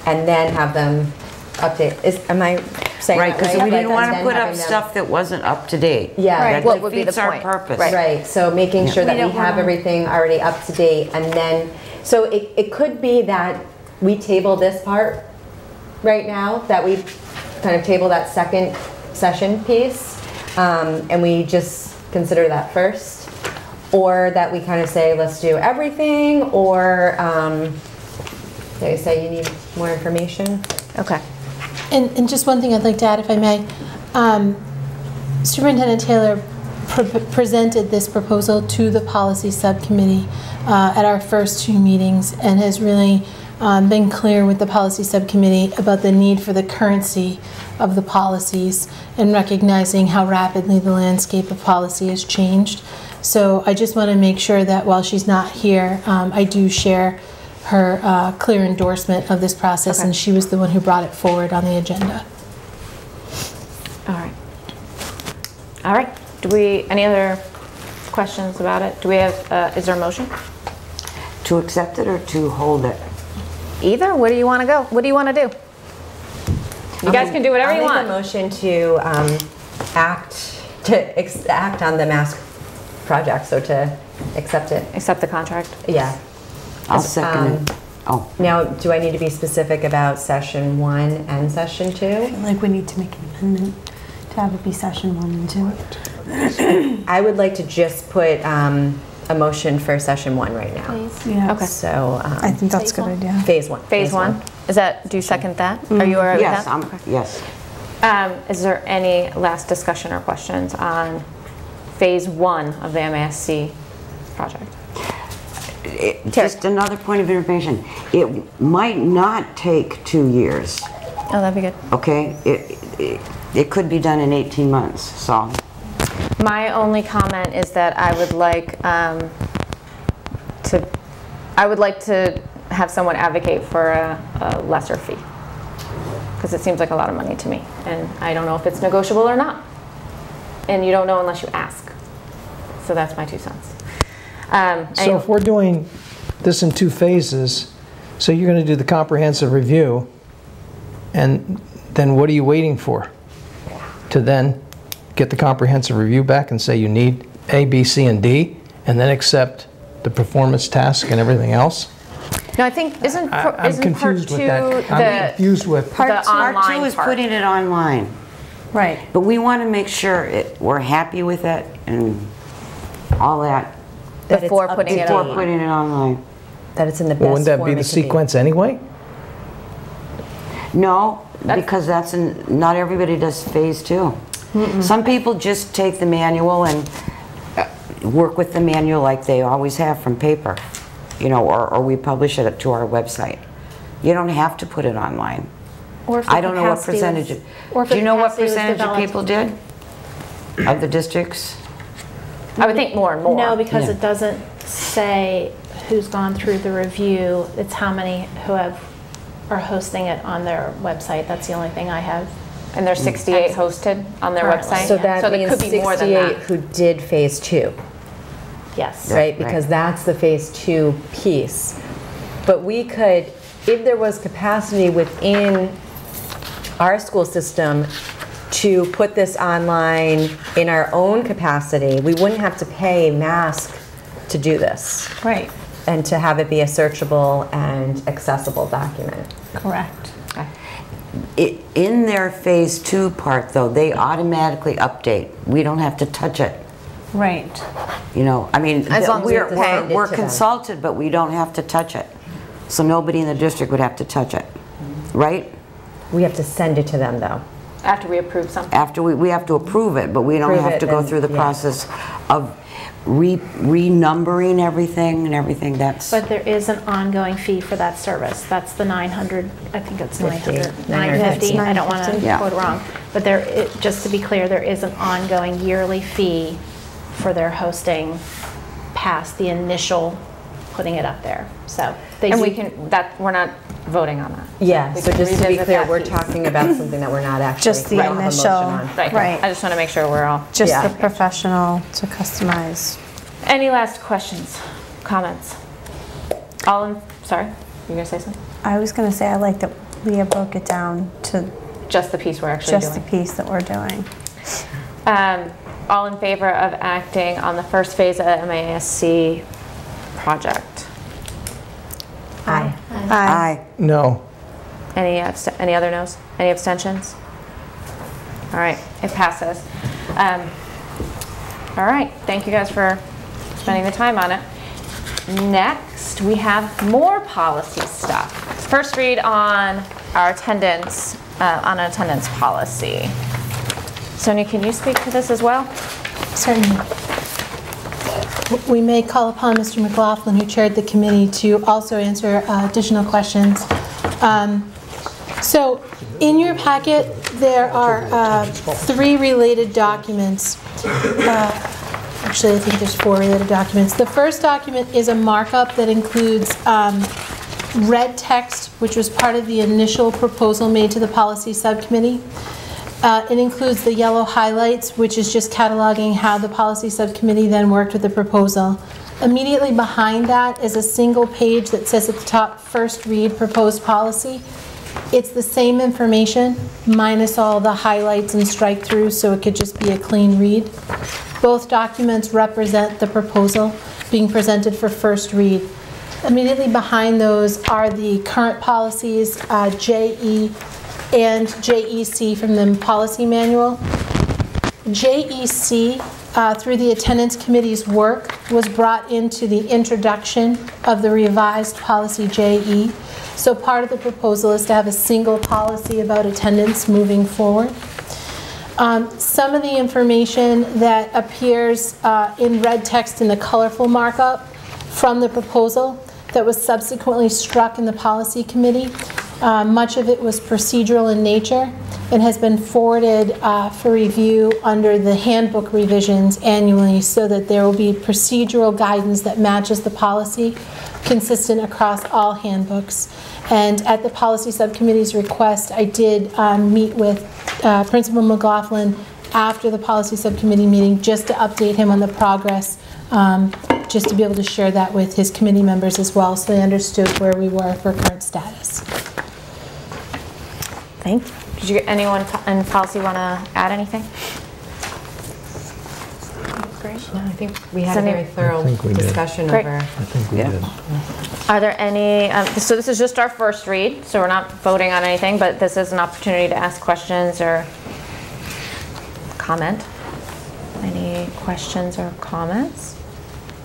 and then have them update. Am I saying Right, that because right? we didn't Like, want to then put up having them- stuff that wasn't up to date. Yeah. That What would be the defeats our point? purpose. Right, so making sure that we have everything already up to date, and then, so it could be that we table this part right now, that we kind of table that second session piece, and we just consider that first, or that we kind of say, let's do everything, or they say you need more information. Okay. And just one thing I'd like to add, if I may. Superintendent Taylor presented this proposal to the policy subcommittee at our first 2 meetings, and has really been clear with the policy subcommittee about the need for the currency of the policies and recognizing how rapidly the landscape of policy has changed. So I just want to make sure that while she's not here, I do share her clear endorsement of this process, and she was the one who brought it forward on the agenda. All right. All right. Any other questions about it? Do we have, is there a motion? To accept it or to hold it? Either. Where do you want to go? What do you want to do? You guys can do whatever you I'll want. make a motion to act on the MASC project, so to accept it. Accept the contract. Yeah. I'll second it. Oh, Now, do I need to be specific about session 1 and session 2? Like we need to make an amendment to have it be session 1 and 2. I would like to just put a motion for session 1 right now. Please. Yeah. Okay. So I think that's a good idea. phase 1. Phase 1? Is that, do you second that? Are you all right Yes, with that? yes. Is there any last discussion or questions on phase 1 of the MASC project? Just another point of information. It might not take 2 years, Oh, that'd be good. okay? It could be done in 18 months, so. My only comment is that I would like to have someone advocate for a lesser fee, because it seems like a lot of money to me, and I don't know if it's negotiable or not. And you don't know unless you ask. So that's my 2 cents. So if we're doing this in 2 phases, so you're going to do the comprehensive review, and then what are you waiting for? To then get the comprehensive review back and say you need A, B, C, and D, and then accept the performance task and everything else? No, I think, isn't part 2 confused with that. I'm confused with. the online Part 2 is part? putting it online. Right. But we want to make sure we're happy with it and all that Before putting it before on. putting it online. That it's in the best Well, wouldn't that be form the it could be. sequence anyway? No, because not everybody does phase 2. Some people just take the manual and work with the manual like they always have from paper, you know, or we publish it to our website. You don't have to put it online. Or if the I don't know what capacity percentage. was- or if Do the you know what capacity was percentage of developed. people did? Of the districts? I would think more and more. No, because Yeah. it doesn't say who's gone through the review. It's how many who are hosting it on their website. That's the only thing I have. And there's 68 hosted on their Currently. website. So that there means could be more than 68 that. who did phase 2. Yes. Right, because that's the phase 2 piece. But we could, if there was capacity within our school system to put this online in our own capacity, we wouldn't have to pay MASC to do this Right. and to have it be a searchable and accessible document. Correct. In their phase 2 part though, they automatically update. We don't have to touch it. Right. You know, I mean, As long as we have to send it we're to them. consulted, but we don't have to touch it. So nobody in the district would have to touch it, right? We have to send it to them though. After we approve something. After we have to approve it, but we don't Approve have it, to go then, through the yeah. process of renumbering everything and everything. That's, But there is an ongoing fee for that service. That's the 900, I think it's 900, 950. 950. I don't want to Yeah. quote it wrong. But just to be clear, there is an ongoing yearly fee for their hosting past the initial putting it up there. So they And do- we can, we're not voting on that. Yeah, We so can just to be revisit clear, that we're piece. talking about something that we're not actually. Just the gonna have a initial- motion on. Right. I just want to make sure we're all. Just Yeah. the professional to customize. Any last questions, comments? Sorry, you gonna say something? I was going to say I like that Leah broke it down to Just the piece we're actually just the doing. piece that we're doing. All in favor of acting on the first phase of the MASC project? Aye. aye. No. Any other no's? Any abstentions? All right, it passes. All right, thank you guys for spending the time on it. Next, we have more policy stuff. First read on our attendance policy. Sonia, can you speak to this as well? Certainly. We may call upon Mr. McLaughlin, who chaired the committee, to also answer additional questions. So in your packet, there are 3 related documents. Actually, I think there's 4 related documents. The first document is a markup that includes red text, which was part of the initial proposal made to the policy subcommittee. It includes the yellow highlights, which is just cataloging how the policy subcommittee then worked with the proposal. Immediately behind that is a single page that says at the top, first read proposed policy. It's the same information minus all the highlights and strike throughs, so it could just be a clean read. Both documents represent the proposal being presented for first read. Immediately behind those are the current policies, JE and JEC from the policy manual. JEC, through the attendance committee's work, was brought into the introduction of the revised policy JE. So part of the proposal is to have a single policy about attendance moving forward. Some of the information that appears in red text in the colorful markup from the proposal that was subsequently struck in the policy committee, much of it was procedural in nature and has been forwarded for review under the handbook revisions annually so that there will be procedural guidance that matches the policy consistent across all handbooks. And at the policy subcommittee's request, I did meet with Principal McLaughlin after the policy subcommittee meeting just to update him on the progress, just to be able to share that with his committee members as well so they understood where we were for current status. Thank you. Did anyone in policy want to add anything? Great. No, I think we had a very thorough discussion over. I think we did. Are there any, so this is just our first read, so we're not voting on anything, but this is an opportunity to ask questions or comment. Any questions or comments?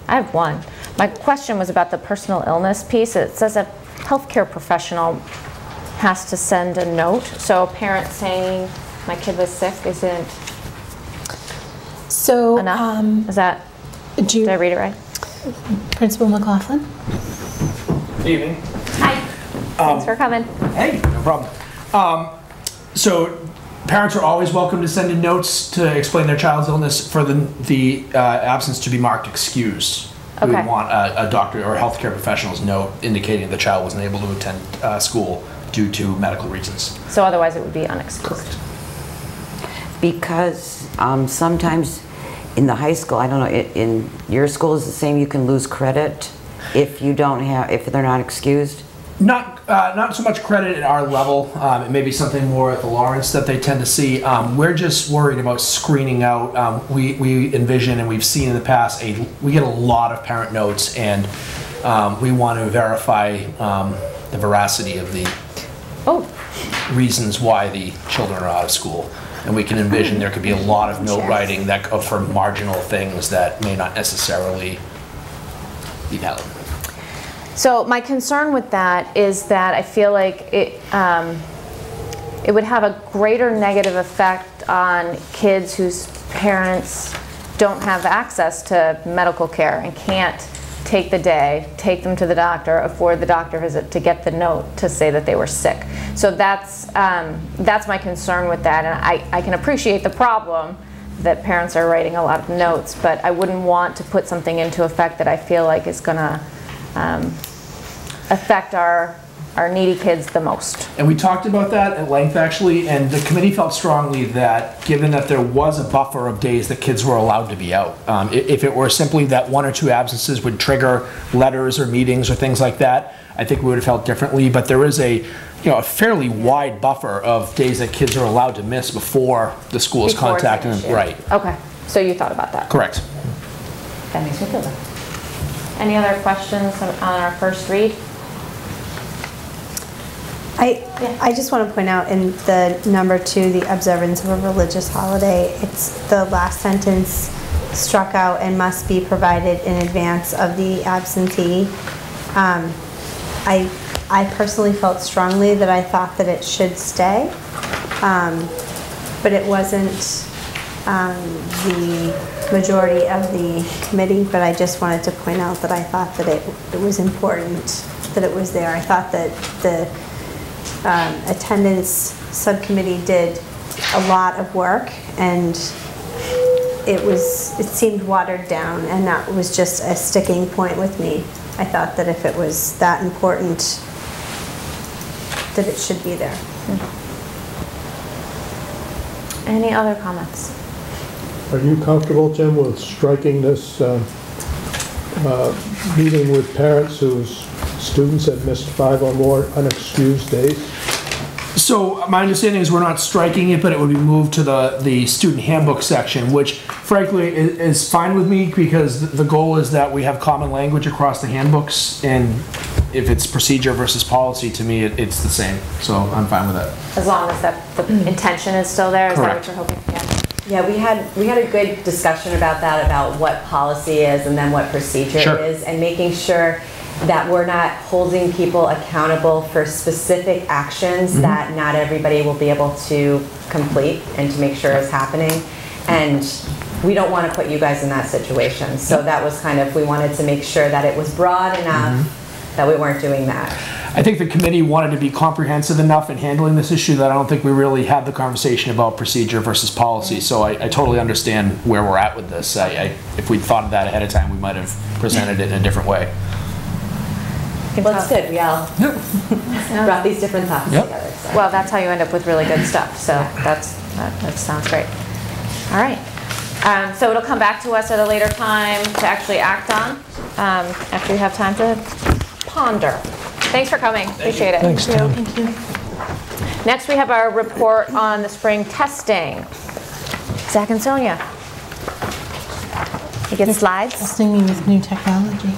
I have one. My question was about the personal illness piece. It says a healthcare professional has to send a note. So a parent saying my kid was sick isn't So, enough? Is that, did I read it right? Principal McLaughlin? Good evening. Hi. Thanks for coming. Hey, no problem. So parents are always welcome to send in notes to explain their child's illness for the absence to be marked excused. We would want a doctor or a healthcare professional's note indicating the child wasn't able to attend school due to medical reasons. So otherwise it would be unexcused. Correct. Because sometimes in the high school, I don't know, in your school is the same, you can lose credit if you don't have, if they're not excused? Not so much credit at our level. It may be something more at the Lawrence that they tend to see. We're just worried about screening out. We envision and we've seen in the past, we get a lot of parent notes, and we want to verify the veracity of the reasons why the children are out of school. And we can envision there could be a lot of note writing that for marginal things that may not necessarily be valid. So my concern with that is that I feel like it would have a greater negative effect on kids whose parents don't have access to medical care and can't take the day, take them to the doctor, afford the doctor visit to get the note to say that they were sick. So that's my concern with that, and I can appreciate the problem that parents are writing a lot of notes, but I wouldn't want to put something into effect that I feel like is going to affect our needy kids the most. And we talked about that at length actually, and the committee felt strongly that given that there was a buffer of days that kids were allowed to be out, if it were simply that 1 or 2 absences would trigger letters or meetings or things like that, I think we would have felt differently. But there is a fairly wide buffer of days that kids are allowed to miss before the school is contacting them. Right. Okay. So you thought about that. Correct. That makes me feel better. Any other questions on our first read? I just want to point out in the number 2, the observance of a religious holiday, it's the last sentence struck out and must be provided in advance of the absentee. I personally felt strongly that I thought that it should stay, but it wasn't the majority of the committee, but I just wanted to point out that I thought that it was important that it was there. I thought that the attendance subcommittee did a lot of work, and it seemed watered down, and that was just a sticking point with me. I thought that if it was that important, that it should be there. Any other comments? Are you comfortable, Jim, with striking this meeting with parents whose students have missed 5 or more unexcused days? So my understanding is we're not striking it, but it would be moved to the student handbook section, which frankly is fine with me because the goal is that we have common language across the handbooks, and if it's procedure versus policy, to me it's the same. So I'm fine with that. As long as the intention is still there, is Correct. that what you're hoping? Yeah. Yeah, we had a good discussion about that, about what policy is and then what procedure is, and making sure that we're not holding people accountable for specific actions that not everybody will be able to complete and to make sure is happening. And we don't want to put you guys in that situation. So that was kind of, we wanted to make sure that it was broad enough that we weren't doing that. I think the committee wanted to be comprehensive enough in handling this issue that I don't think we really had the conversation about procedure versus policy. So I totally understand where we're at with this. If we'd thought of that ahead of time, we might have presented it in a different way. Well, it's good. We all brought these different thoughts together. So. Well, that's how you end up with really good stuff. So that sounds great. All right. So it'll come back to us at a later time to actually act on after you have time to ponder. Thanks for coming. Appreciate it. Thanks, Tom. Thank you. Next, we have our report on the spring testing. Zach and Sonia. You get slides? Testing me with new technology.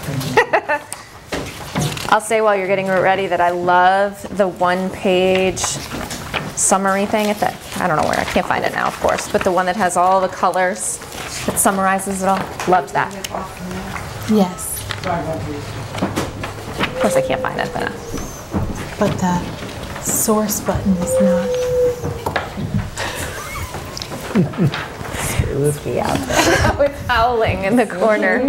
I'll say while you're getting ready that I love the one-page summary thing. I don't know where. I can't find it now, of course. But the one that has all the colors that summarizes it all. Loved that. Yes. Of course, I can't find it, but the source button is not. Spooky out there. With howling in the corner.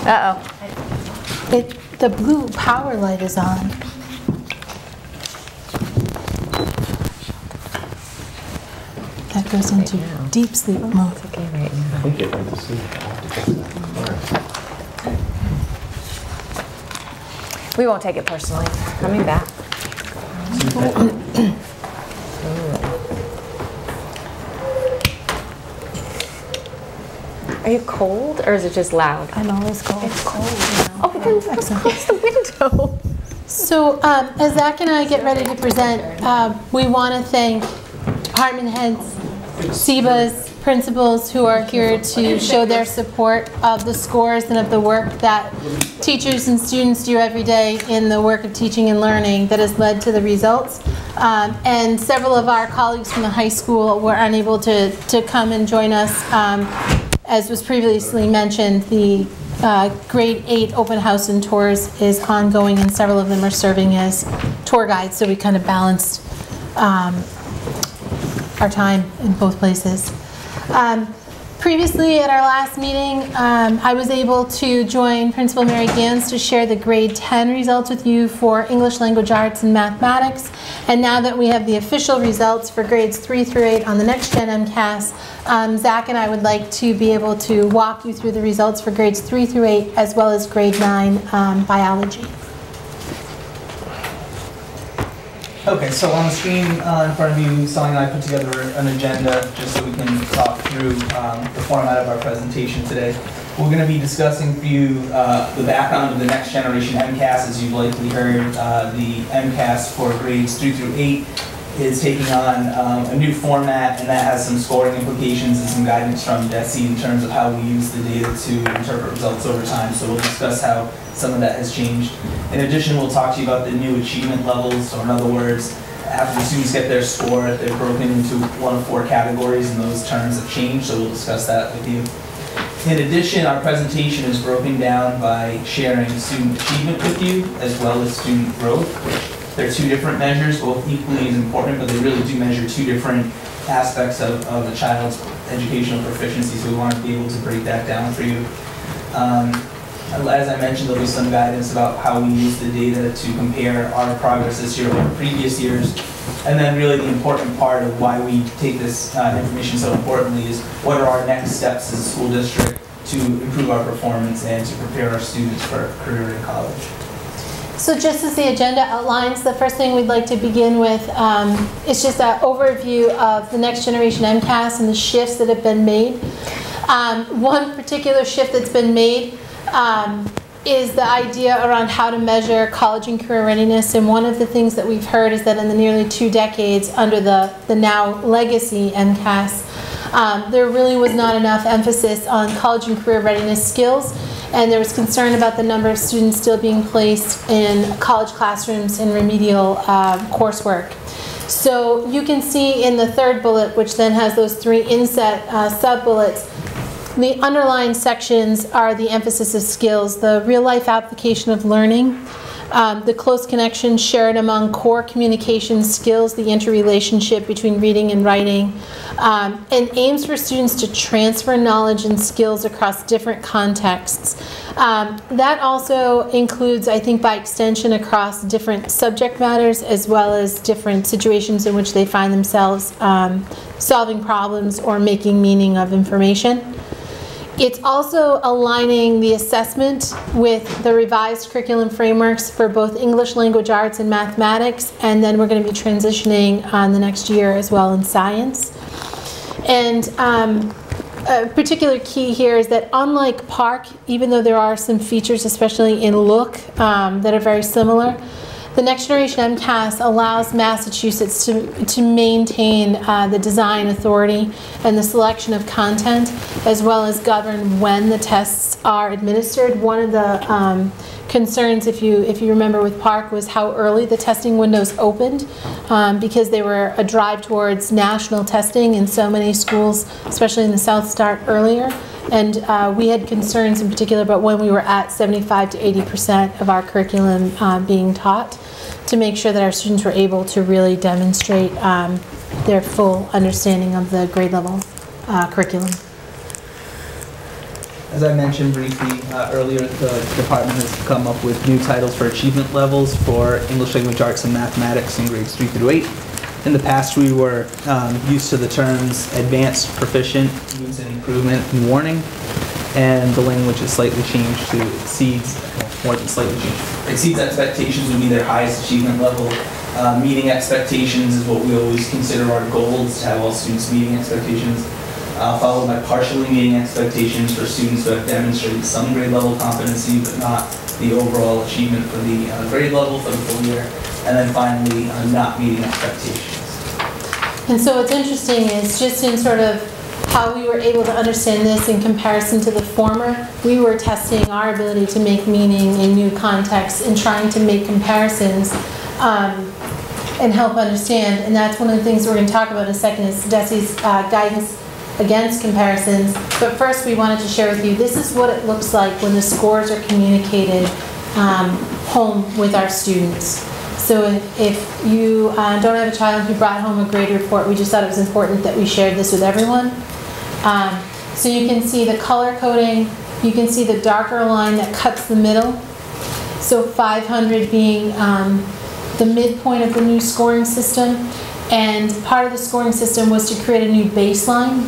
Uh-oh. The blue power light is on. That goes into deep sleep mode. I think it went to sleep. We won't take it personally. Coming back. Are you cold or is it just loud? I'm always cold. It's cold. Oh, then let's close the window. So as Zach and I get ready to present, we want to thank department heads, SEBA's principals who are here to show their support of the scores and of the work that teachers and students do every day in the work of teaching and learning that has led to the results. And several of our colleagues from the high school were unable to come and join us. As was previously mentioned, the grade 8 open house and tours is ongoing, and several of them are serving as tour guides, so we kind of balanced our time in both places. Previously at our last meeting, I was able to join Principal Mary Gans to share the grade 10 results with you for English Language Arts and Mathematics. And now that we have the official results for grades 3 through 8 on the next gen MCAS, Zach and I would like to be able to walk you through the results for grades 3 through 8 as well as grade 9 biology. Okay, so on the screen in front of you, Sally and I put together an agenda just so we can talk through the format of our presentation today. We're going to be discussing for you the background of the next generation MCAS. As you've likely heard, the MCAS for grades 3 through 8 is taking on a new format, and that has some scoring implications and some guidance from DESE in terms of how we use the data to interpret results over time. So we'll discuss how some of that has changed. In addition, we'll talk to you about the new achievement levels, or in other words, after the students get their score, they're broken into one of 4 categories, and those terms have changed, so we'll discuss that with you. In addition, our presentation is broken down by sharing student achievement with you, as well as student growth. They're 2 different measures, both equally as important, but they really do measure 2 different aspects of a child's educational proficiency, so we want to be able to break that down for you. As I mentioned, there'll be some guidance about how we use the data to compare our progress this year over previous years. And then really the important part of why we take this information so importantly is what are our next steps as a school district to improve our performance and to prepare our students for a career in college. So just as the agenda outlines, the first thing we'd like to begin with is just an overview of the next generation MCAS and the shifts that have been made. One particular shift that's been made is the idea around how to measure college and career readiness. And one of the things that we've heard is that in the nearly 2 decades under the now legacy MCAS, there really was not enough emphasis on college and career readiness skills. and there was concern about the number of students still being placed in college classrooms in remedial coursework. So you can see in the third bullet, which then has those 3 inset sub-bullets, the underlying sections are the emphasis of skills, the real-life application of learning, the close connection shared among core communication skills, the interrelationship between reading and writing, and aims for students to transfer knowledge and skills across different contexts. That also includes, I think, by extension, across different subject matters as well as different situations in which they find themselves solving problems or making meaning of information. It's also aligning the assessment with the revised curriculum frameworks for both English language arts and mathematics, and then we're going to be transitioning on the next year as well in science. And a particular key here is that unlike PARC, even though there are some features, especially in look, that are very similar, the Next Generation MCAS allows Massachusetts to maintain the design authority and the selection of content, as well as govern when the tests are administered. One of the concerns, if you remember with PARC, was how early the testing windows opened, because they were a drive towards national testing, and so many schools, especially in the South, start earlier. And we had concerns in particular about when we were at 75 to 80% of our curriculum being taught, to make sure that our students were able to really demonstrate their full understanding of the grade level curriculum. As I mentioned briefly earlier, the department has come up with new titles for achievement levels for English language arts and mathematics in grades 3 through 8. In the past, we were used to the terms advanced, proficient, needs an improvement, and warning, and the language is slightly changed to exceeds, more than slightly changed. Exceeds expectations would be their highest achievement level. Meeting expectations is what we always consider our goals, to have all students meeting expectations, followed by partially meeting expectations for students who have demonstrated some grade level competency, but not the overall achievement for the grade level for the full year. And then finally, not meeting expectations. And so what's interesting is just in sort of how we were able to understand this in comparison to the former, we were testing our ability to make meaning in new contexts and trying to make comparisons and help understand. And that's one of the things we're going to talk about in a second, is DESE's guidance against comparisons. But first, we wanted to share with you, this is what it looks like when the scores are communicated home with our students. So if you don't have a child who brought home a grade report, we just thought it was important that we shared this with everyone. So you can see the color coding, you can see the darker line that cuts the middle. So 500 being the midpoint of the new scoring system. And part of the scoring system was to create a new baseline.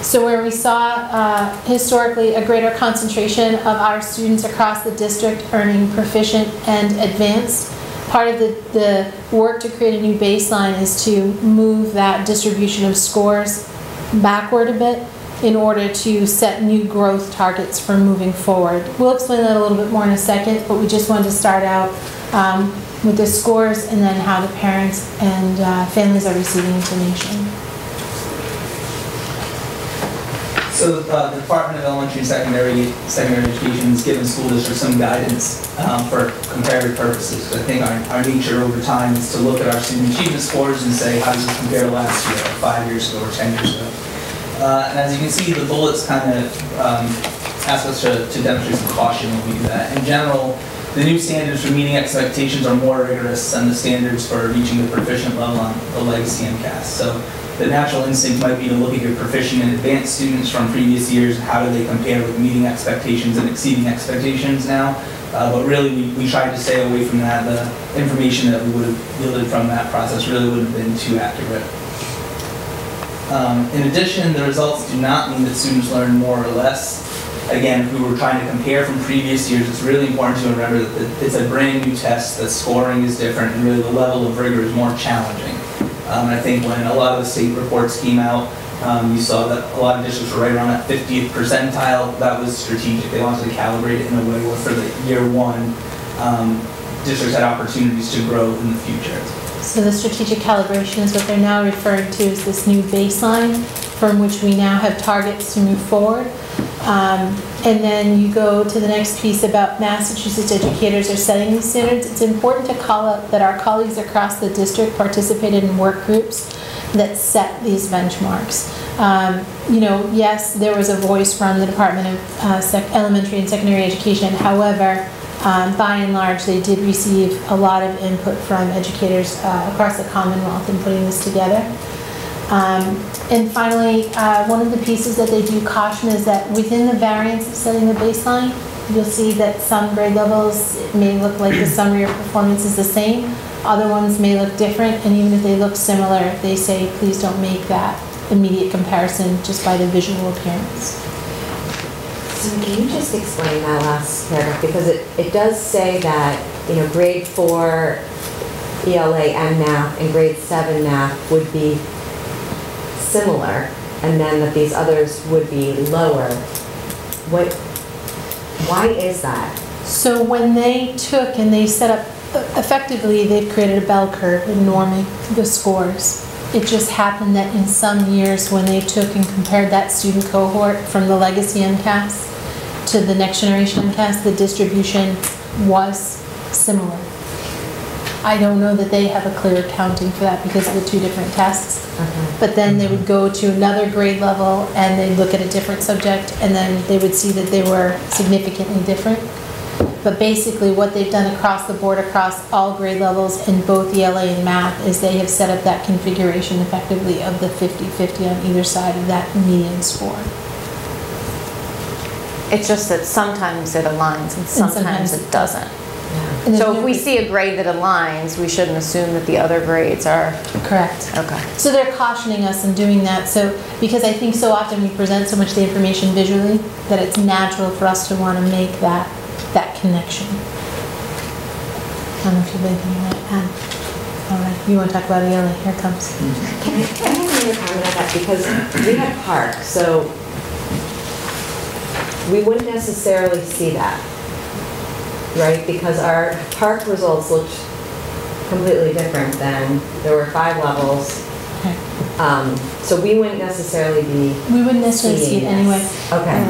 So where we saw historically a greater concentration of our students across the district earning proficient and advanced, part of the work to create a new baseline is to move that distribution of scores backward a bit in order to set new growth targets for moving forward. We'll explain that a little bit more in a second, but we just wanted to start out with the scores and then how the parents and families are receiving information. So the Department of Elementary and Secondary Education has given school districts some guidance for comparative purposes. I think our nature over time is to look at our student achievement scores and say, how does it compare to last year, or 5 years ago, or 10 years ago? And as you can see, the bullets kind of ask us to demonstrate some caution when we do that. In general, the new standards for meeting expectations are more rigorous than the standards for reaching the proficient level on the legacy MCAS. So the natural instinct might be to look at your proficient and advanced students from previous years, how do they compare with meeting expectations and exceeding expectations now. But really, we tried to stay away from that. The information that we would have yielded from that process really would have been too accurate. In addition, the results do not mean that students learn more or less. Again, if we were trying to compare from previous years, it's really important to remember that it's a brand new test, that scoring is different, and really the level of rigor is more challenging. I think when a lot of the state reports came out, you saw that a lot of districts were right around that 50th percentile. That was strategic. They wanted to calibrate it in a way where for the year one, districts had opportunities to grow in the future. So the strategic calibration is what they're now referring to as this new baseline from which we now have targets to move forward. And then you go to the next piece about Massachusetts educators are setting these standards. It's important to call out that our colleagues across the district participated in work groups that set these benchmarks. You know, yes, there was a voice from the Department of Elementary and Secondary Education. However, by and large, they did receive a lot of input from educators across the Commonwealth in putting this together. And finally, one of the pieces that they do caution is that within the variance of setting the baseline, you'll see that some grade levels may look like the summary of performance is the same. Other ones may look different, and even if they look similar, they say please don't make that immediate comparison just by the visual appearance. So can you just explain that last paragraph? Because it does say that, you know, grade 4 ELA and math and grade 7 math would be similar, and then that these others would be lower. Why is that? So when they took and they set up, effectively they've created a bell curve in norming the scores. It just happened that in some years when they took and compared that student cohort from the legacy MCAS to the next generation MCAS, the distribution was similar. I don't know that they have a clear accounting for that because of the two different tests. But then they would go to another grade level and they'd look at a different subject and then they would see that they were significantly different. But basically what they've done across the board, across all grade levels in both ELA and math, is they have set up that configuration effectively of the 50-50 on either side of that median score. It's just that sometimes it aligns and sometimes it doesn't. So if we see a grade that aligns, we shouldn't assume that the other grades are... Correct. Okay. So they're cautioning us in doing that. So because I think so often we present so much of the information visually that it's natural for us to want to make that connection. I don't know if you have anything you want to add. All right, you want to talk about ELA? Here it comes. Can I have another comment on that? Because we had Park, so we wouldn't necessarily see that. Right, because our Park results looked completely different than, there were 5 levels. Okay. So we wouldn't necessarily be We wouldn't necessarily see it anyway. Okay.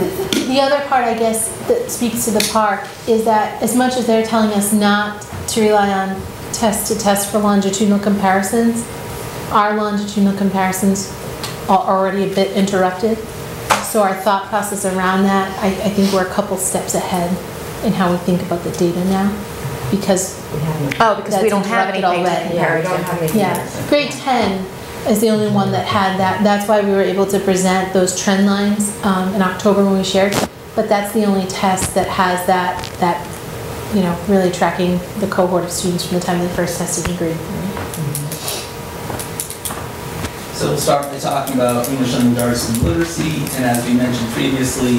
The other part, I guess, that speaks to the Park is that as much as they're telling us not to rely on test to test for longitudinal comparisons, our longitudinal comparisons are already a bit interrupted. So our thought process around that, I think we're a couple steps ahead in how we think about the data now, because we don't have anything to compare it to. Yeah, grade 10 is the only one that had that. That's why we were able to present those trend lines in October when we shared. But that's the only test that has that you know, really tracking the cohort of students from the time they first tested in grade 3. So we'll start by talking about English language arts and literacy, and as we mentioned previously,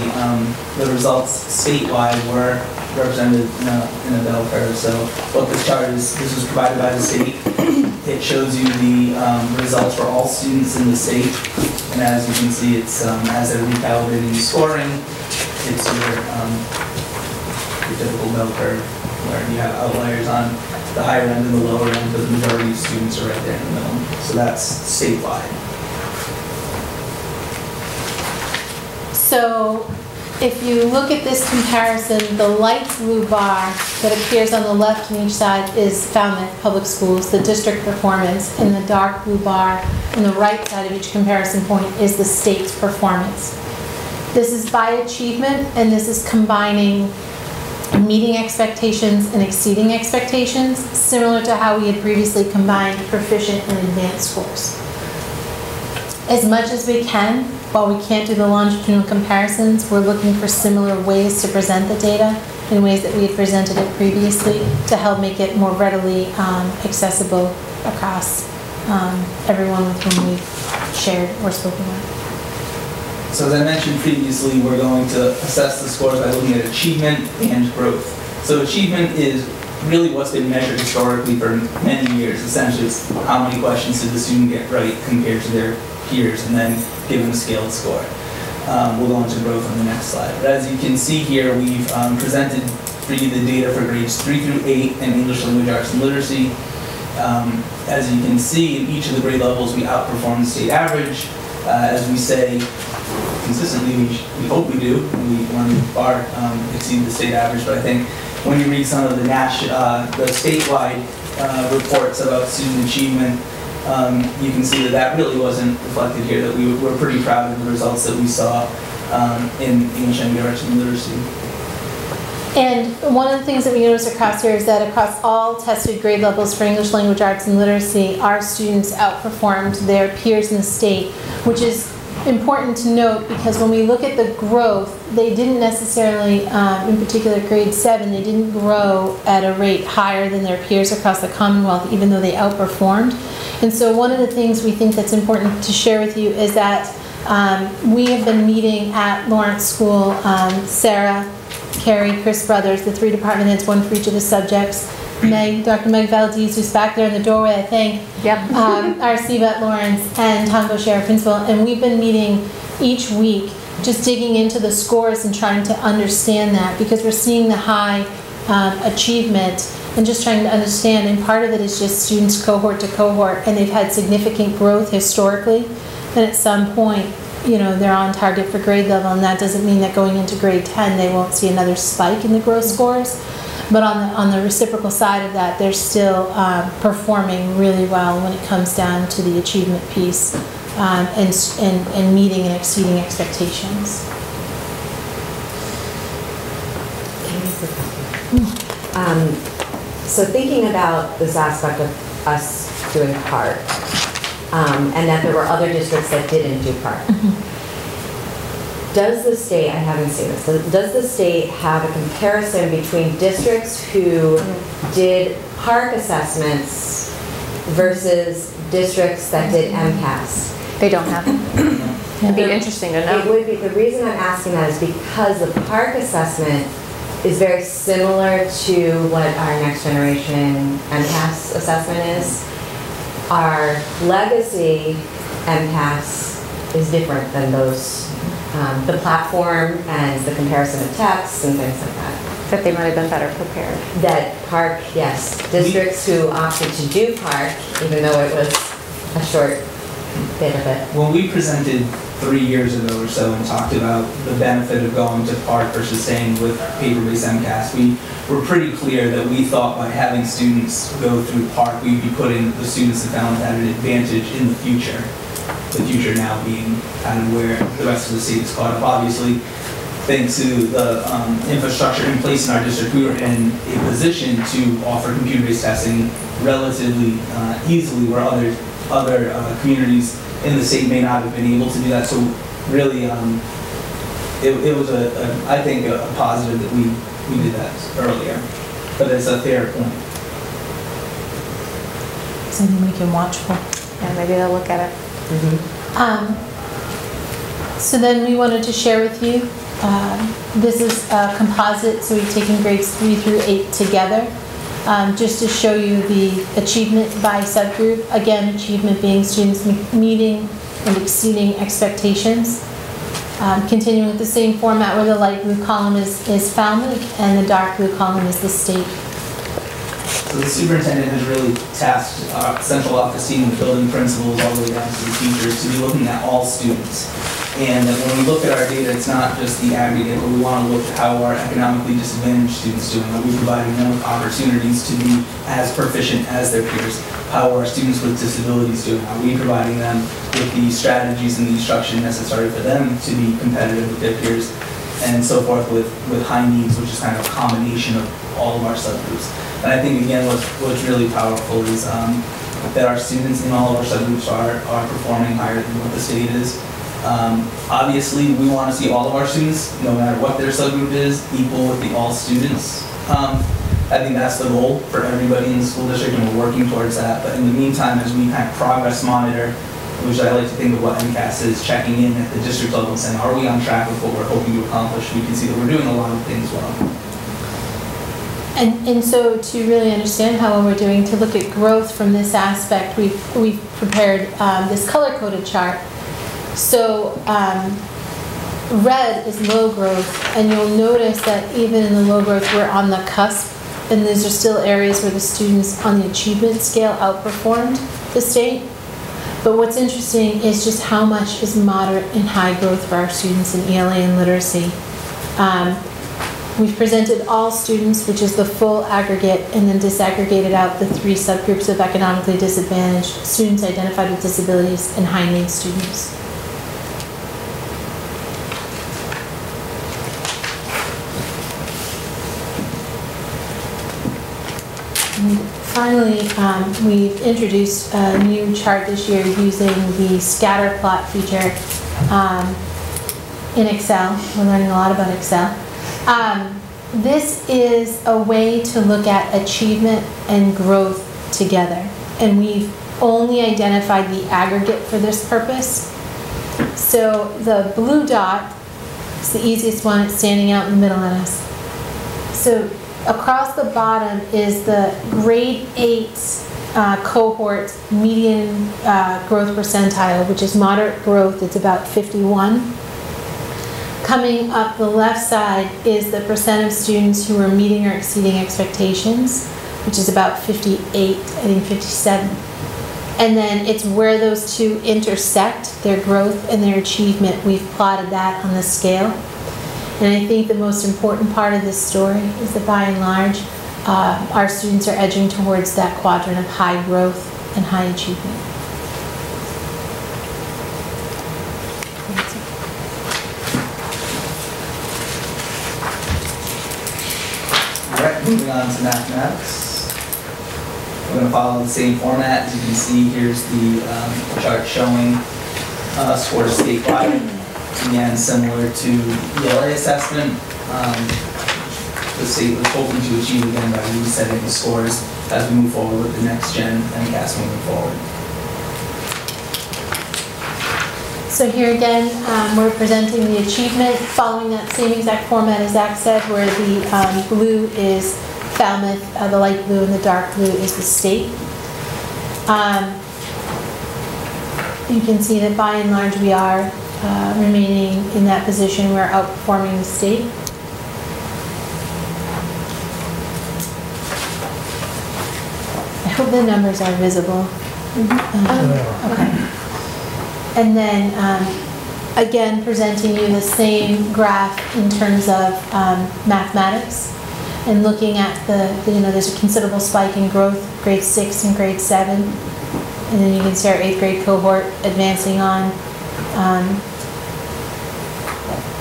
the results statewide were represented in a bell curve. So what this chart is, this was provided by the state. It shows you the results for all students in the state, and as you can see, it's as they're recalibrating scoring, it's your typical bell curve where you have outliers on the higher end and the lower end, but the majority of students are right there in the middle. So that's statewide. So if you look at this comparison, the light blue bar that appears on the left and each side is Falmouth Public Schools, the district performance, and the dark blue bar on the right side of each comparison point is the state's performance. This is by achievement, and this is combining meeting expectations and exceeding expectations, similar to how we had previously combined proficient and advanced scores. As much as we can, while we can't do the longitudinal comparisons, we're looking for similar ways to present the data in ways that we had presented it previously to help make it more readily accessible across everyone with whom we've shared or spoken with. So as I mentioned previously, we're going to assess the scores by looking at achievement and growth. So achievement is really what's been measured historically for many years. Essentially, it's how many questions did the student get right compared to their peers, and then given a scaled score. We'll go on to growth on the next slide. But as you can see here, we've presented for you the data for grades 3 through 8 in English language arts and literacy. As you can see, in each of the grade levels, we outperform the state average. As we say, consistently. We hope we do. We want to far exceed the state average, but I think when you read some of the the statewide reports about student achievement, you can see that that really wasn't reflected here, that we're pretty proud of the results that we saw in English and arts and literacy. And one of the things that we notice across here is that across all tested grade levels for English language arts and literacy, our students outperformed their peers in the state, which is important to note because when we look at the growth, they didn't necessarily, in particular grade 7, they didn't grow at a rate higher than their peers across the Commonwealth, even though they outperformed. And so one of the things we think that's important to share with you is that we have been meeting at Lawrence School, Sarah, Carrie, Chris Brothers, the 3 department heads, one for each of the subjects. Dr. Meg Valdez, who's back there in the doorway, I think. Yep. Our Siva at Lawrence, and Tom Gaucher, principal. And we've been meeting each week, just digging into the scores and trying to understand that because we're seeing the high achievement and just trying to understand. And part of it is just students cohort to cohort, and they've had significant growth historically. And at some point, you know, they're on target for grade level, and that doesn't mean that going into grade 10 they won't see another spike in the growth scores. But on the reciprocal side of that, they're still performing really well when it comes down to the achievement piece and meeting and exceeding expectations. So thinking about this aspect of us doing PART, and that there were other districts that didn't do PART. Does the state, I haven't seen this, does the state have a comparison between districts who did PARC assessments versus districts that did MCAS? They don't have it. It'd be interesting to know. It would be. The reason I'm asking that is because the PARC assessment is very similar to what our next generation MCAS assessment is. Our legacy MCAS is different than those. The platform and the comparison of texts and things like that. That they might have been better prepared. That PARC, yes. Districts who opted to do PARC, even though it was a short bit of it. When we presented 3 years ago or so and talked about the benefit of going to PARC versus staying with paper-based MCAS, we were pretty clear that we thought by having students go through PARC, we'd be putting the students that found at an advantage in the future. The future now being kind of where the rest of the state is caught up. Obviously, thanks to the infrastructure in place in our district, we were in a position to offer computer-based testing relatively easily, where other communities in the state may not have been able to do that. So really, it was I think a positive that we did that earlier. But it's a fair point. Something we can watch for. Yeah, maybe they'll look at it. So then we wanted to share with you, this is a composite, so we've taken grades 3 through 8 together, just to show you the achievement by subgroup. Again, achievement being students meeting and exceeding expectations. Continuing with the same format where the light blue column is Falmouth and the dark blue column is the state. So the superintendent has really tasked our central office team, the building principals, all the way down to the teachers, to be looking at all students. And when we look at our data, it's not just the aggregate, but we want to look at how our economically disadvantaged students doing. Are we providing them with opportunities to be as proficient as their peers? How are our students with disabilities doing? Are we providing them with the strategies and the instruction necessary for them to be competitive with their peers? And so forth with high needs, which is kind of a combination of all of our subgroups. And I think, again, what's really powerful is that our students in all of our subgroups are performing higher than what the state is. Obviously, we want to see all of our students, no matter what their subgroup is, equal with the all students. I think that's the goal for everybody in the school district, and we're working towards that. But in the meantime, as we kind of progress monitor, which I like to think of what MCAS is, checking in at the district level and saying, are we on track with what we're hoping to accomplish? We can see that we're doing a lot of things well. And so to really understand how well we're doing, to look at growth from this aspect, we've prepared this color-coded chart. So red is low growth, and you'll notice that even in the low growth, we're on the cusp, and these are still areas where the students on the achievement scale outperformed the state. But what's interesting is just how much is moderate and high growth for our students in ELA and literacy. We've presented all students, which is the full aggregate, and then disaggregated out the 3 subgroups of economically disadvantaged, students identified with disabilities, and high need students. Finally, we've introduced a new chart this year using the scatter plot feature in Excel. We're learning a lot about Excel. This is a way to look at achievement and growth together. And we've only identified the aggregate for this purpose. So the blue dot is the easiest one. It's standing out in the middle of us. So across the bottom is the grade 8 cohort median growth percentile, which is moderate growth. It's about 51. Coming up the left side is the percent of students who are meeting or exceeding expectations, which is about 58, I think 57. And then it's where those two intersect, their growth and their achievement. We've plotted that on the scale. And I think the most important part of this story is that by and large, our students are edging towards that quadrant of high growth and high achievement. Alright, moving on to mathematics. We're going to follow the same format. As you can see, here's the chart showing scores statewide. Again, similar to ELA assessment, the state was hoping to achieve again by resetting the scores as we move forward with the next gen MCAS moving forward. So here again, we're presenting the achievement following that same exact format as Zach said, where the blue is Falmouth, the light blue and the dark blue is the state. You can see that by and large we are remaining in that position. We're outperforming the state. I hope the numbers are visible. Okay. And then again, presenting you the same graph in terms of mathematics and looking at there's a considerable spike in growth, grade 6 and grade 7. And then you can see our 8th grade cohort advancing on.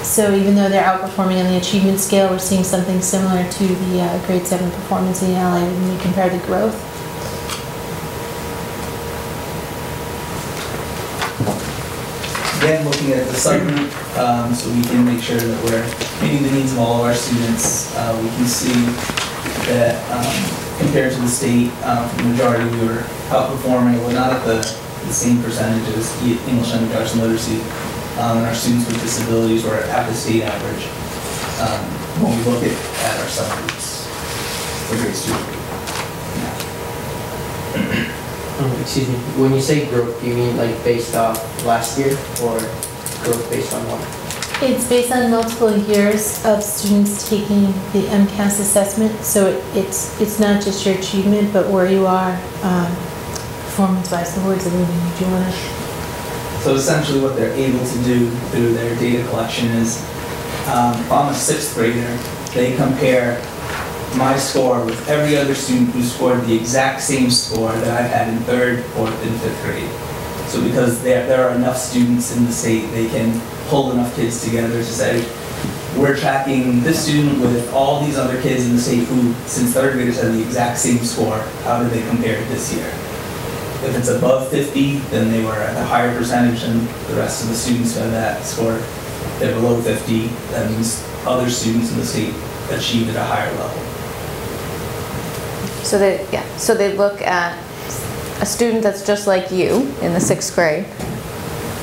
So even though they're outperforming on the achievement scale, we're seeing something similar to the grade 7 performance in ELA when we compare the growth. Again, looking at the subgroup, so we can make sure that we're meeting the needs of all of our students. We can see that compared to the state, for the majority we were outperforming. We're not at the same percentages, English language and literacy, and our students with disabilities were at the state average when we look at our subgroups for grade students. Excuse me, when you say growth, do you mean like based off last year or growth based on what? It's based on multiple years of students taking the MCAS assessment, so it's not just your achievement, but where you are performance-wise. The words are moving. Do you want to? So essentially what they're able to do through their data collection is, if I'm a 6th grader, they compare my score with every other student who scored the exact same score that I've had in 3rd, 4th, and 5th grade. So because there are enough students in the state, they can pull enough kids together to say, we're tracking this student with all these other kids in the state who, since 3rd graders, had the exact same score. How did they compare this year? If it's above 50, then they were at a higher percentage than the rest of the students who had that score. If they're below 50, that means other students in the state achieved at a higher level. So they look at a student that's just like you in the 6th grade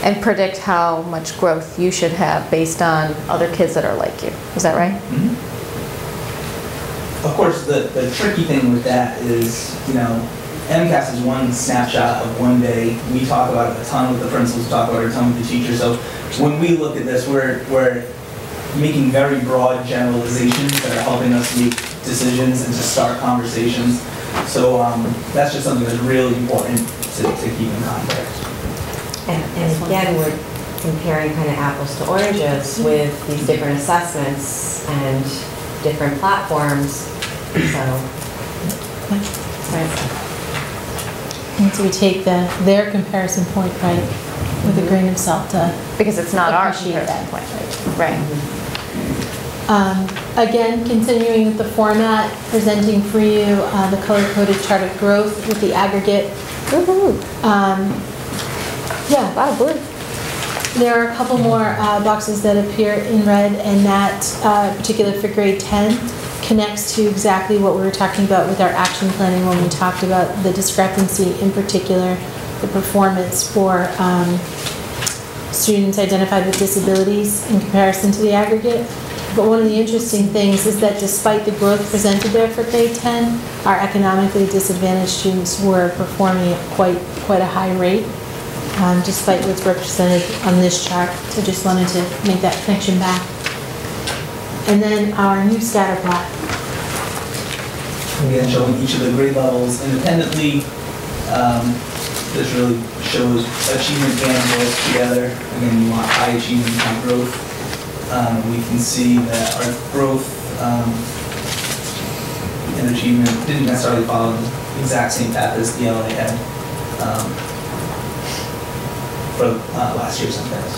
and predict how much growth you should have based on other kids that are like you. Is that right? Mm-hmm. Of course, the tricky thing with that is, MCAS is one snapshot of one day. We talk about it a ton with the principals, talk about it a ton with the teachers. So when we look at this, we're making very broad generalizations that are helping us make decisions and to start conversations. So that's just something that's really important to keep in context. And again, we're comparing kind of apples to oranges with these different assessments and different platforms. And so we take their comparison point, right, with a grain of salt to because it's not our appreciate comparison point, right? Again, continuing with the format, presenting for you the color-coded chart of growth with the aggregate. Yeah, a lot of blue. There are a couple more boxes that appear in red, and that particular for grade 10 connects to exactly what we were talking about with our action planning when we talked about the discrepancy, in particular the performance for students identified with disabilities in comparison to the aggregate. But one of the interesting things is that despite the growth presented there for grade 10, our economically disadvantaged students were performing at quite a high rate, despite what's represented on this chart. So just wanted to make that connection back. And then our new scatter plot. Again, showing each of the grade levels independently. This really shows achievement and growth together. Again, you want high achievement and high growth. We can see that our growth and achievement didn't necessarily follow the exact same path as the LA had for last year's MCAS.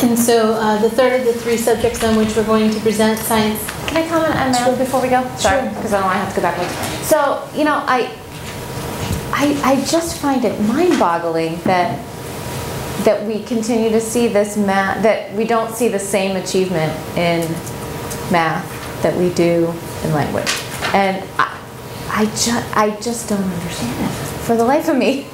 And so the third of the three subjects on which we're going to present, science. Can I comment on math before we go? Sorry, because I don't want to have to go backwards. So, you know, I just find it mind-boggling that we continue to see this math, that we don't see the same achievement in math that we do in language. And I just don't understand it for the life of me.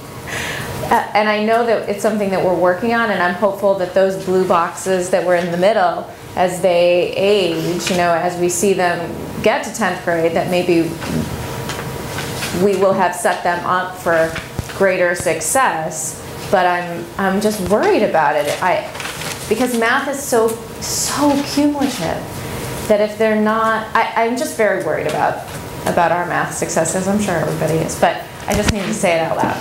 And I know that it's something that we're working on, and I'm hopeful that those blue boxes that were in the middle, as they age, you know, as we see them get to 10th grade, that maybe we will have set them up for greater success. But I'm just worried about it. Because math is so cumulative that if they're not, I'm just very worried about our math successes. I'm sure everybody is, but I just need to say it out loud.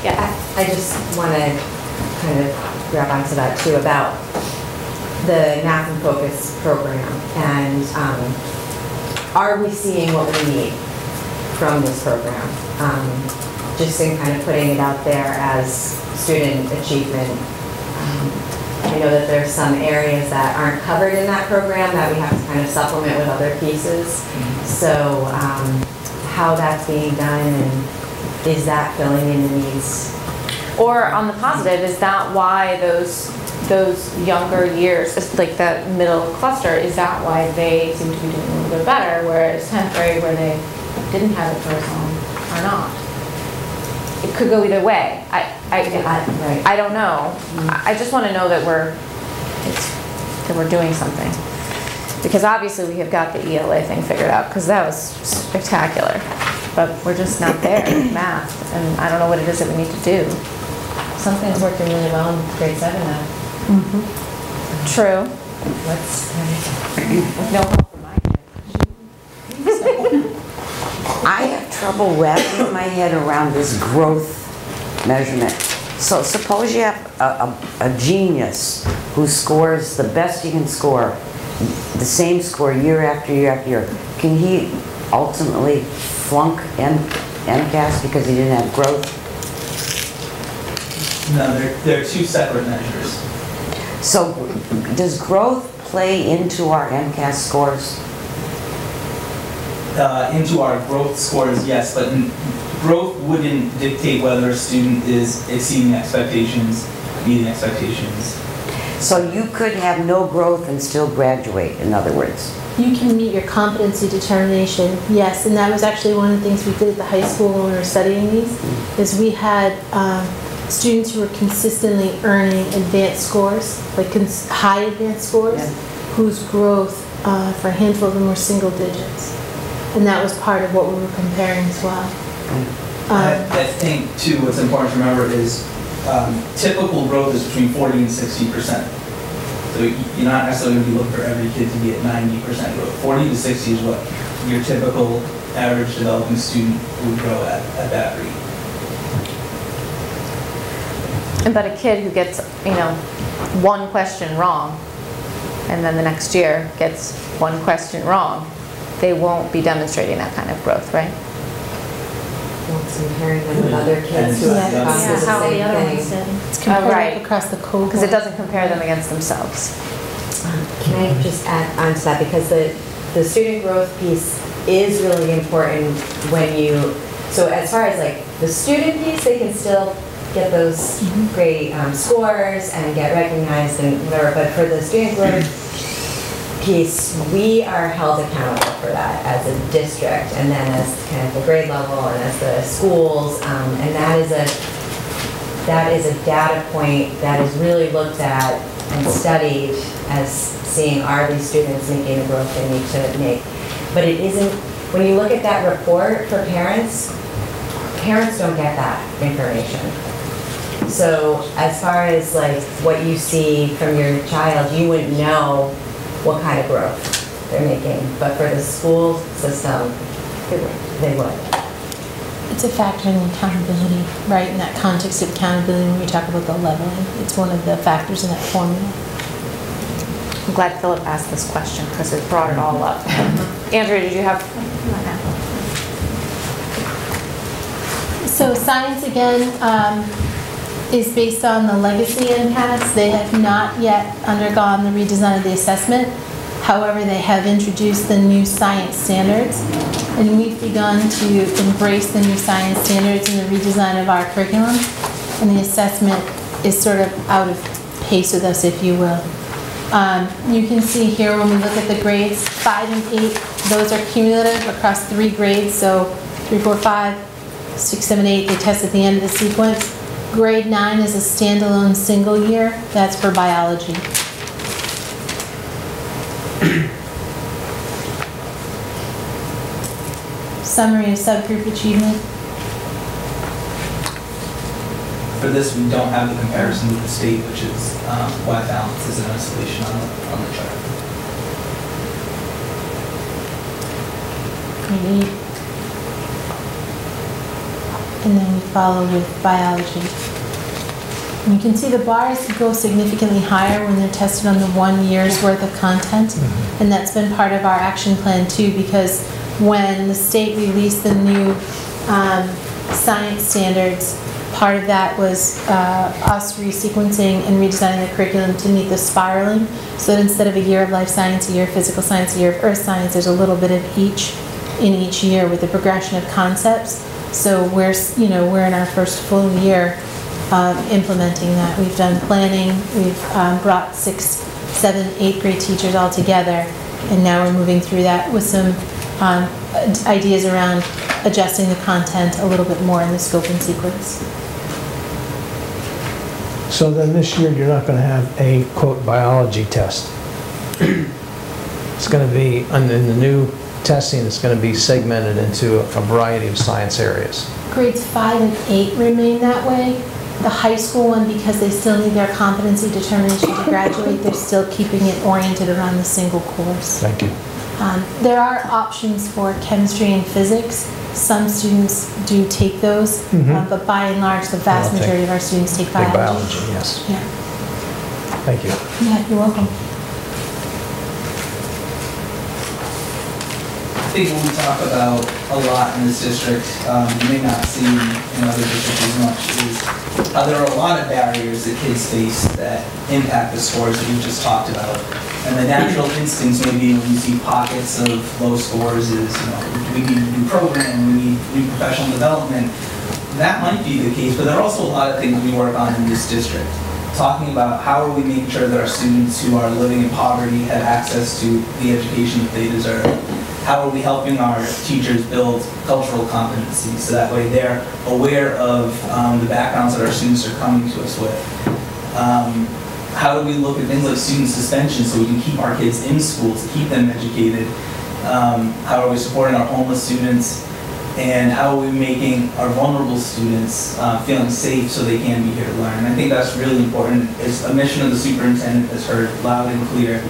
Yeah, I just want to kind of grab onto that too about the Math and Focus program, and are we seeing what we need from this program? Just in kind of putting it out there as student achievement. I know that there's some areas that aren't covered in that program that we have to kind of supplement with other pieces. So how that's being done, and is that filling in the needs? Or on the positive, is that why those younger years, like that middle cluster, is that why they seem to be doing a little bit better, whereas 10th grade, where they didn't have it for as long, are not? It could go either way. I don't know. I just want to know that we're doing something. Because obviously we have got the ELA thing figured out, because that was spectacular. But we're just not there with math, and I don't know what it is that we need to do. Something's working really well in grade 7 now. Mm-hmm. True. Let's with no help from my kid. I have trouble wrapping my head around this growth measurement. So suppose you have a genius who scores the best he can score, the same score year after year after year. Can he ultimately flunk MCAS because he didn't have growth? No, they're two separate measures. So does growth play into our MCAS scores? Into our growth scores, yes, but growth wouldn't dictate whether a student is exceeding expectations, meeting expectations. So you could have no growth and still graduate, in other words? You can meet your competency determination, yes, and that was actually one of the things we did at the high school when we were studying these, is we had students who were consistently earning advanced scores, like high advanced scores, whose growth for a handful of them were single digits. And that was part of what we were comparing as well. I think, too, what's important to remember is typical growth is between 40 and 60%. So you're not necessarily going to be looking for every kid to be at 90% growth. 40 to 60 is what your typical average developing student would grow at that rate. But a kid who gets, one question wrong, and then the next year gets one question wrong, they won't be demonstrating that kind of growth, right? Well, it's comparing them with other kids who have gone through the same thing. It's compared across the cohort. Because it doesn't compare them against themselves. Can I just add on to that? Because the student growth piece is really important when you, so as far as like the student piece, they can still get those great scores and get recognized and whatever, but for the student growth piece, we are held accountable for that as a district, and then as kind of the grade level and as the schools, and that is a data point that is really looked at and studied as seeing, are these students making the growth they need to make. But it isn't, when you look at that report for parents don't get that information. So as far as like what you see from your child, you wouldn't know what kind of growth they're making. But for the school system, they would. It's a factor in accountability, right? In that context of accountability, when we talk about the leveling, it's one of the factors in that formula. I'm glad Philip asked this question because it brought it all up. Andrea, did you have? So science, again, is based on the legacy MCAS. They have not yet undergone the redesign of the assessment. However, they have introduced the new science standards, and we've begun to embrace the new science standards in the redesign of our curriculum, and the assessment is sort of out of pace with us, if you will. You can see here when we look at the grades, 5 and 8, those are cumulative across 3 grades, so 3, 4, 5, 6, 7, 8, they test at the end of the sequence. Grade 9 is a standalone single year, that's for biology. Summary of subgroup achievement. For this, we don't have the comparison with the state, which is why balance is an isolation on the chart. Grade 8. And then we follow with biology. And you can see the bars go significantly higher when they're tested on the 1 year's worth of content. And that's been part of our action plan too, because when the state released the new science standards, part of that was us resequencing and redesigning the curriculum to meet the spiraling, so that instead of a year of life science, a year of physical science, a year of earth science, there's a little bit of each in each year with the progression of concepts. So we're in our first full year implementing that. We've done planning, we've brought 6, 7, 8 grade teachers all together, and now we're moving through that with some ideas around adjusting the content a little bit more in the scope and sequence. So then this year you're not going to have a, quote, biology test. It's going to be, in the new testing, it's going to be segmented into a variety of science areas. Grades 5 and 8 remain that way. The high school one, because they still need their competency determination to graduate, they're still keeping it oriented around the single course. Thank you. There are options for chemistry and physics. Some students do take those, but by and large, the vast majority of our students take biology. Biology, yes. Yeah. Thank you. Yeah, you're welcome. I think when we talk about a lot in this district, you may not see in other districts as much, is how there are a lot of barriers that kids face that impact the scores that we just talked about. And the natural instincts maybe when you see pockets of low scores is, we need a new program, we need new professional development. That might be the case, but there are also a lot of things we work on in this district. Talking about how are we making sure that our students who are living in poverty have access to the education that they deserve. How are we helping our teachers build cultural competencies so that way they're aware of the backgrounds that our students are coming to us with. How do we look at things like student suspension so we can keep our kids in schools, keep them educated? How are we supporting our homeless students? and how are we making our vulnerable students feeling safe so they can be here to learn. And I think that's really important. It's a mission of the superintendent that's heard loud and clear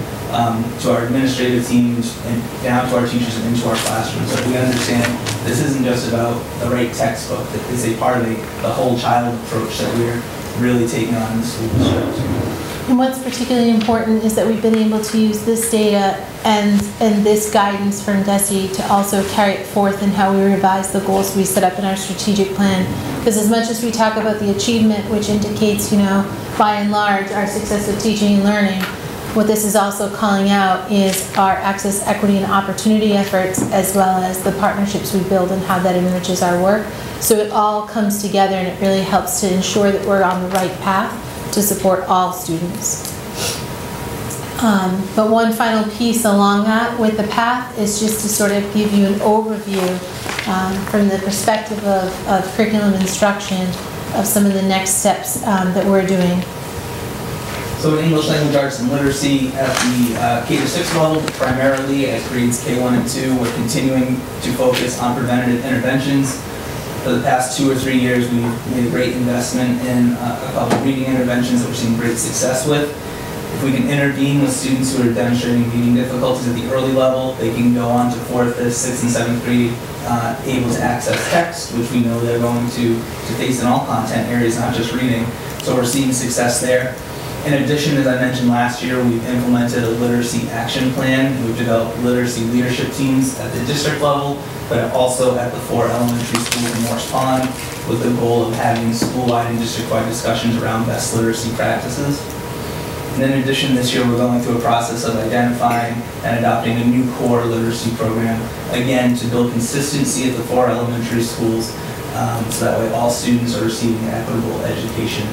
to our administrative teams and down to our teachers and into our classrooms. So we understand this isn't just about the right textbook, it's a part of the whole child approach that we're really taking on in the school district. And what's particularly important is that we've been able to use this data and this guidance from DESE to also carry it forth in how we revise the goals we set up in our strategic plan. Because as much as we talk about the achievement, which indicates, you know, by and large, our success with teaching and learning, what this is also calling out is our access, equity, and opportunity efforts, as well as the partnerships we build and how that enriches our work. So it all comes together, and it really helps to ensure that we're on the right path to support all students. But one final piece along that with the path is just to sort of give you an overview from the perspective of curriculum instruction of some of the next steps that we're doing. So in English Language Arts and Literacy at the K-6 level, primarily at grades K1 and 2, we're continuing to focus on preventative interventions. For the past 2 or 3 years, we've made a great investment in a couple of reading interventions that we're seeing great success with. If we can intervene with students who are demonstrating reading difficulties at the early level, they can go on to 4th, 5th, 6th, and 7th grade able to access text, which we know they're going to face in all content areas, not just reading. So we're seeing success there. In addition, as I mentioned last year, we've implemented a literacy action plan. We've developed literacy leadership teams at the district level, but also at the 4 elementary schools in Morse Pond, with the goal of having school-wide and district-wide discussions around best literacy practices. And in addition, this year we're going through a process of identifying and adopting a new core literacy program, again, to build consistency at the 4 elementary schools, so that way all students are receiving an equitable education.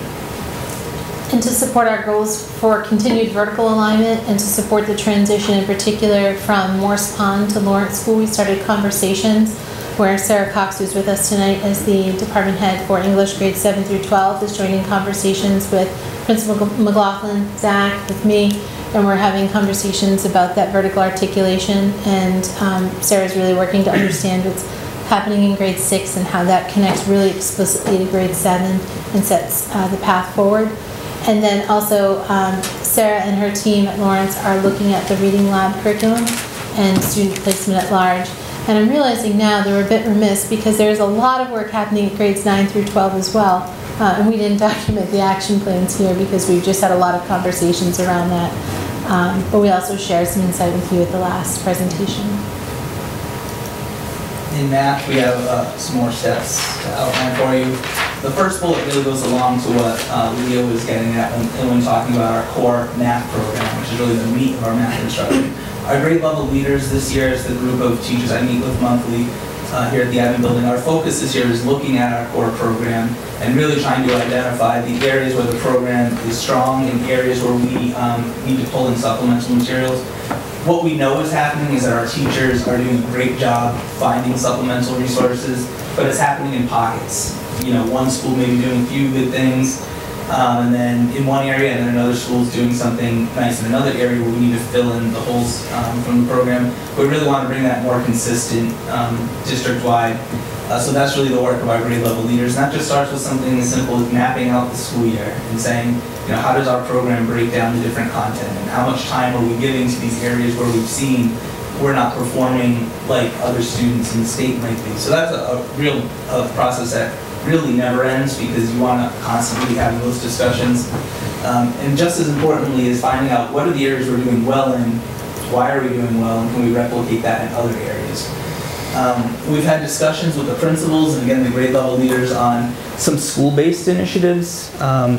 And to support our goals for continued vertical alignment and to support the transition in particular from Morse Pond to Lawrence School, we started conversations where Sarah Cox, who's with us tonight as the department head for English grades 7 through 12, is joining conversations with Principal McLaughlin, Zach, with me, and we're having conversations about that vertical articulation. And Sarah's really working to understand what's happening in grade 6 and how that connects really explicitly to grade 7 and sets the path forward. And then also, Sarah and her team at Lawrence are looking at the reading lab curriculum and student placement at large. And I'm realizing now they're a bit remiss because there's a lot of work happening at grades 9 through 12 as well. And we didn't document the action plans here because we've just had a lot of conversations around that. But we also shared some insight with you at the last presentation. In math, we have some more steps to outline for you. The first bullet really goes along to what Leo was getting at when talking about our core math program, which is really the meat of our math instruction. Our grade level leaders this year is the group of teachers I meet with monthly here at the admin building. Our focus this year is looking at our core program and really trying to identify the areas where the program is strong and areas where we need to pull in supplemental materials. What we know is happening is that our teachers are doing a great job finding supplemental resources, but it's happening in pockets. You know, one school may be doing a few good things, and then in one area, and then another school is doing something nice in another area where we need to fill in the holes from the program. We really want to bring that more consistent district-wide. So that's really the work of our grade level leaders. And that just starts with something as simple as mapping out the school year and saying, you know, how does our program break down the different content and how much time are we giving to these areas where we've seen we're not performing like other students in the state might be. So that's a real process that really never ends because you want to constantly be having those discussions. And just as importantly is finding out what are the areas we're doing well in, why are we doing well, and can we replicate that in other areas. We've had discussions with the principals and again the grade level leaders on some school-based initiatives,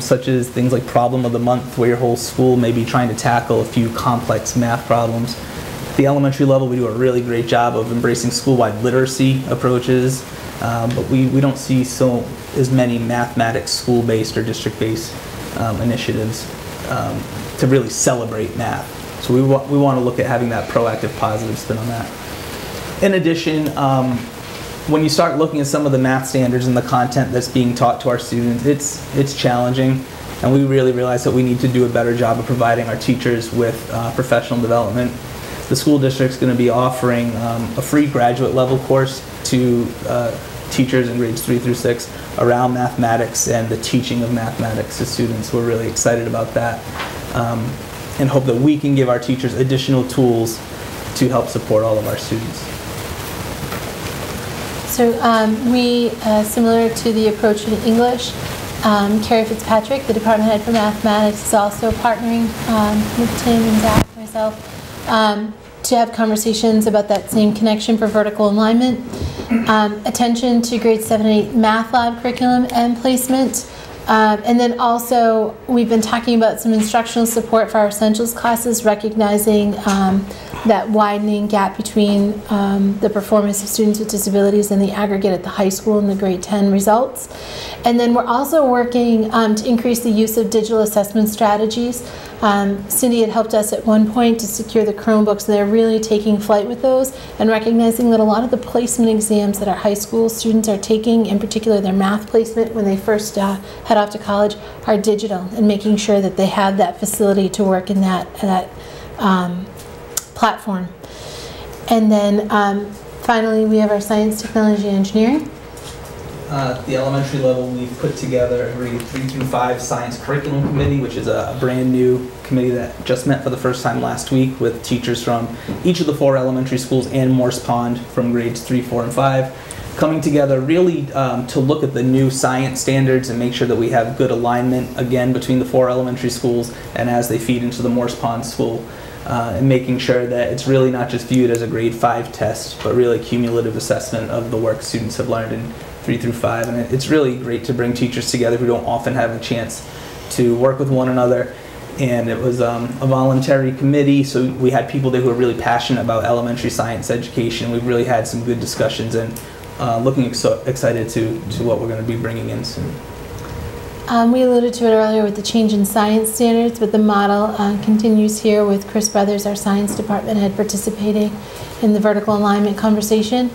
such as things like Problem of the Month, where your whole school may be trying to tackle a few complex math problems. At the elementary level, we do a really great job of embracing school-wide literacy approaches, but we don't see as many mathematics school-based or district-based initiatives to really celebrate math. So we want to look at having that proactive, positive spin on that. In addition, when you start looking at some of the math standards and the content that's being taught to our students, it's challenging, and we really realize that we need to do a better job of providing our teachers with professional development. the school district's going to be offering a free graduate level course to teachers in grades 3 through 6 around mathematics and the teaching of mathematics to students. We're really excited about that and hope that we can give our teachers additional tools to help support all of our students. So similar to the approach in English, Carrie Fitzpatrick, the department head for mathematics, is also partnering with Tim and Zach and myself to have conversations about that same connection for vertical alignment, attention to grade 7 and 8 math lab curriculum and placement, and then also we've been talking about some instructional support for our essentials classes, recognizing that widening gap between the performance of students with disabilities and the aggregate at the high school and the grade 10 results. And then we're also working to increase the use of digital assessment strategies. Cindy had helped us at one point to secure the Chromebooks, and they're really taking flight with those and recognizing that a lot of the placement exams that our high school students are taking, in particular their math placement when they first head off to college, are digital, and making sure that they have that facility to work in that platform. And then finally, we have our science, technology, and engineering. At the elementary level, we've put together a grade 3 through 5 science curriculum committee, which is a brand new committee that just met for the first time last week with teachers from each of the 4 elementary schools and Morse Pond from grades 3, 4, and 5, coming together really to look at the new science standards and make sure that we have good alignment again between the 4 elementary schools and as they feed into the Morse Pond school. And making sure that it's really not just viewed as a grade 5 test, but really cumulative assessment of the work students have learned in 3 through 5. And it's really great to bring teachers together who don't often have a chance to work with one another. And it was a voluntary committee, so we had people there who are really passionate about elementary science education. We've really had some good discussions and looking excited to what we're going to be bringing in soon. We alluded to it earlier with the change in science standards, but the model continues here with Chris Brothers, our science department head, participating in the vertical alignment conversation.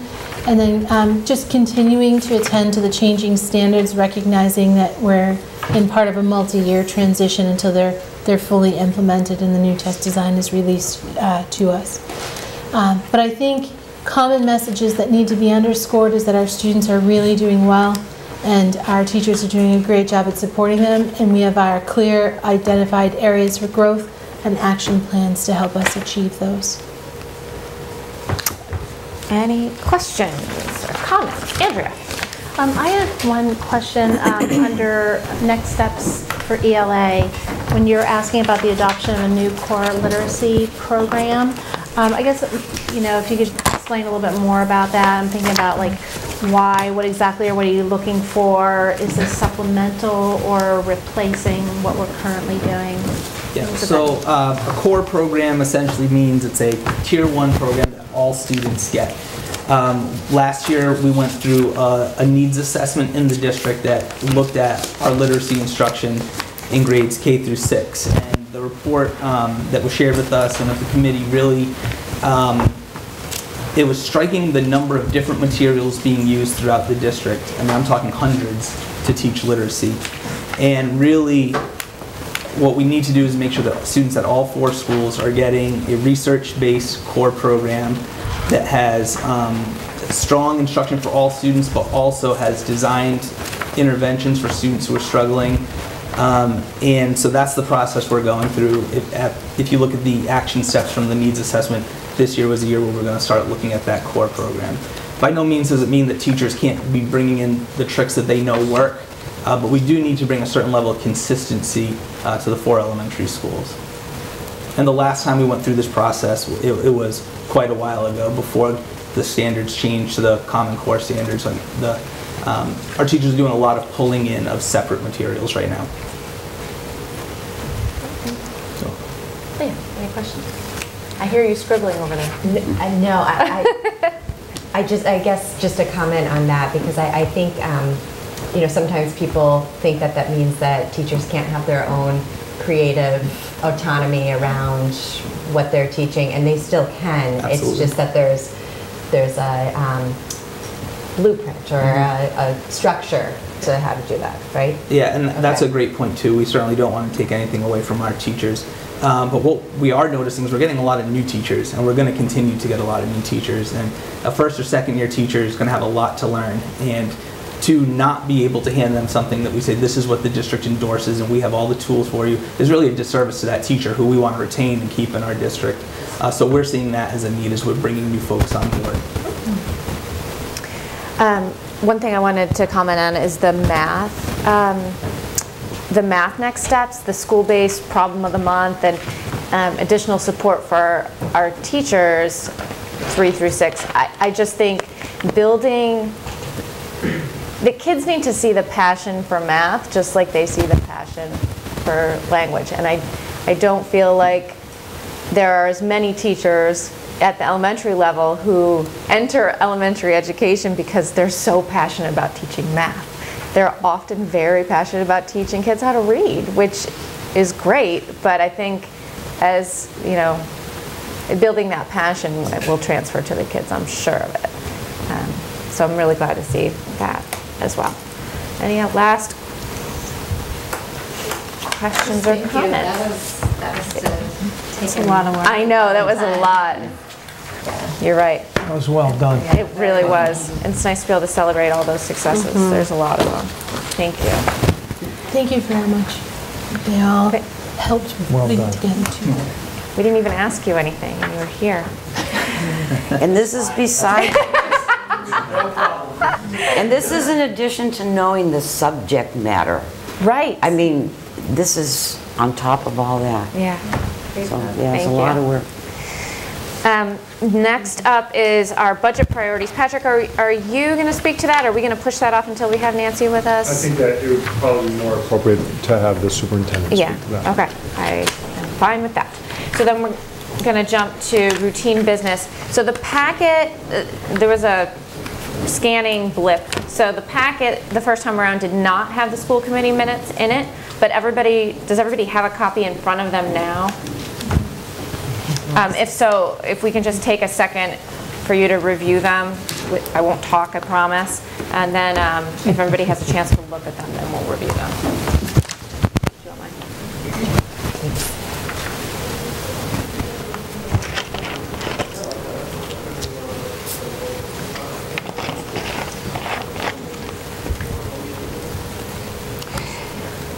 And then just continuing to attend to the changing standards, recognizing that we're in part of a multi-year transition until they're fully implemented and the new test design is released to us. But I think common messages that need to be underscored is that our students are really doing well, and our teachers are doing a great job at supporting them, and we have our clear identified areas for growth and action plans to help us achieve those. Any questions or comments? Andrea? I have one question under next steps for ELA. When you're asking about the adoption of a new core literacy program, I guess, if you could explain a little bit more about that. I'm thinking about why, what exactly, or what are you looking for? Is this supplemental or replacing what we're currently doing? Yeah, so a core program essentially means it's a tier 1 program that all students get. Last year we went through a needs assessment in the district that looked at our literacy instruction in grades K through 6. And the report that was shared with us and with the committee really, it was striking the number of different materials being used throughout the district. I mean, I'm talking hundreds to teach literacy. And really, what we need to do is make sure that students at all 4 schools are getting a research-based core program that has strong instruction for all students, but also has designed interventions for students who are struggling. And so that's the process we're going through. If you look at the action steps from the needs assessment, this year was the year where we're going to start looking at that core program. By no means does it mean that teachers can't be bringing in the tricks that they know work, but we do need to bring a certain level of consistency to the 4 elementary schools. And the last time we went through this process, it was quite a while ago, before the standards changed to the Common Core standards. Our teachers are doing a lot of pulling in of separate materials right now. Any questions? I hear you scribbling over there. No, I guess just a comment on that, because I think, sometimes people think that means that teachers can't have their own creative autonomy around what they're teaching, and they still can. Absolutely. It's just that there's blueprint or a structure to how to do that, right? Yeah, and that's a great point too. We certainly don't want to take anything away from our teachers. But what we are noticing is we're getting a lot of new teachers, and we're going to continue to get a lot of new teachers. And a first or second year teacher is going to have a lot to learn. And to not be able to hand them something that we say, this is what the district endorses and we have all the tools for you, is really a disservice to that teacher who we want to retain and keep in our district. So we're seeing that as a need as we're bringing new folks on board. One thing I wanted to comment on is the math. The math next steps, the school-based problem of the month, and additional support for our teachers 3 through 6. I just think building, the kids need to see the passion for math just like they see the passion for language. And I don't feel like there are as many teachers at the elementary level who enter elementary education because they're so passionate about teaching math. They're often very passionate about teaching kids how to read, which is great, but I think as, you know, building that passion will transfer to the kids, I'm sure of it. So I'm really glad to see that as well. Any last questions or comments? That was a lot of work. I know, that was a lot. You're right. That was well done. It really was. It's nice to be able to celebrate all those successes. There's a lot of them. Thank you. Thank you very much. They all helped Well putting done. it together too. We didn't even ask you anything, and you were here. And this is beside, and this is in addition to knowing the subject matter. Right. I mean, this is on top of all that. Yeah. So, yeah, it's a lot of work. Next up is our budget priorities. Patrick, are you going to speak to that? Or are we going to push that off until we have Nancy with us? I think that it would probably be more appropriate to have the superintendent Yeah, speak to that. okay. I am fine with that. So then we're going to jump to routine business. So the packet, there was a scanning blip. So the packet, the first time around, did not have the school committee minutes in it, but does everybody have a copy in front of them now? If so, if we can just take a second for you to review them. I won't talk, I promise. And then if everybody has a chance to look at them, then we'll review them. If you don't mind.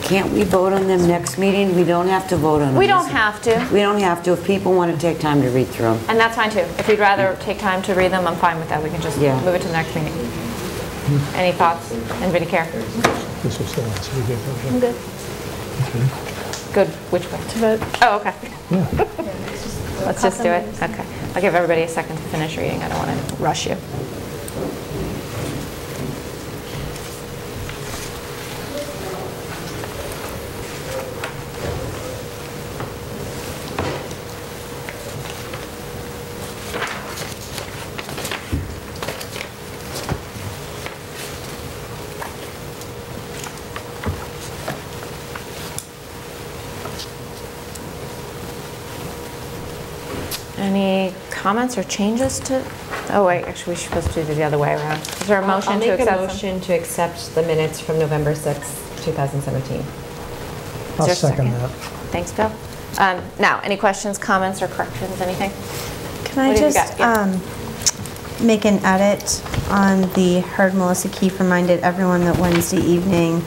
Can't we vote on them next meeting? We don't have to vote on them. We don't have to. We don't have to if people want to take time to read through them. And that's fine too. If you'd rather take time to read them, I'm fine with that. We can just move it to the next meeting. Any thoughts? Anybody care? This was the last we did. I'm good. Good. Which way? To vote. Oh, okay. Let's just do it. Okay. I'll give everybody a second to finish reading. I don't want to rush you. Any comments or changes to? Oh wait, actually we're supposed to do it the other way around. Is there a motion to accept? I'll make a motion to accept the minutes from November 6th, 2017. I'll second that. Thanks, Bill. Now, any questions, comments, or corrections, anything? Can I just make an edit on the heard Melissa Keefe reminded everyone that Wednesday evening,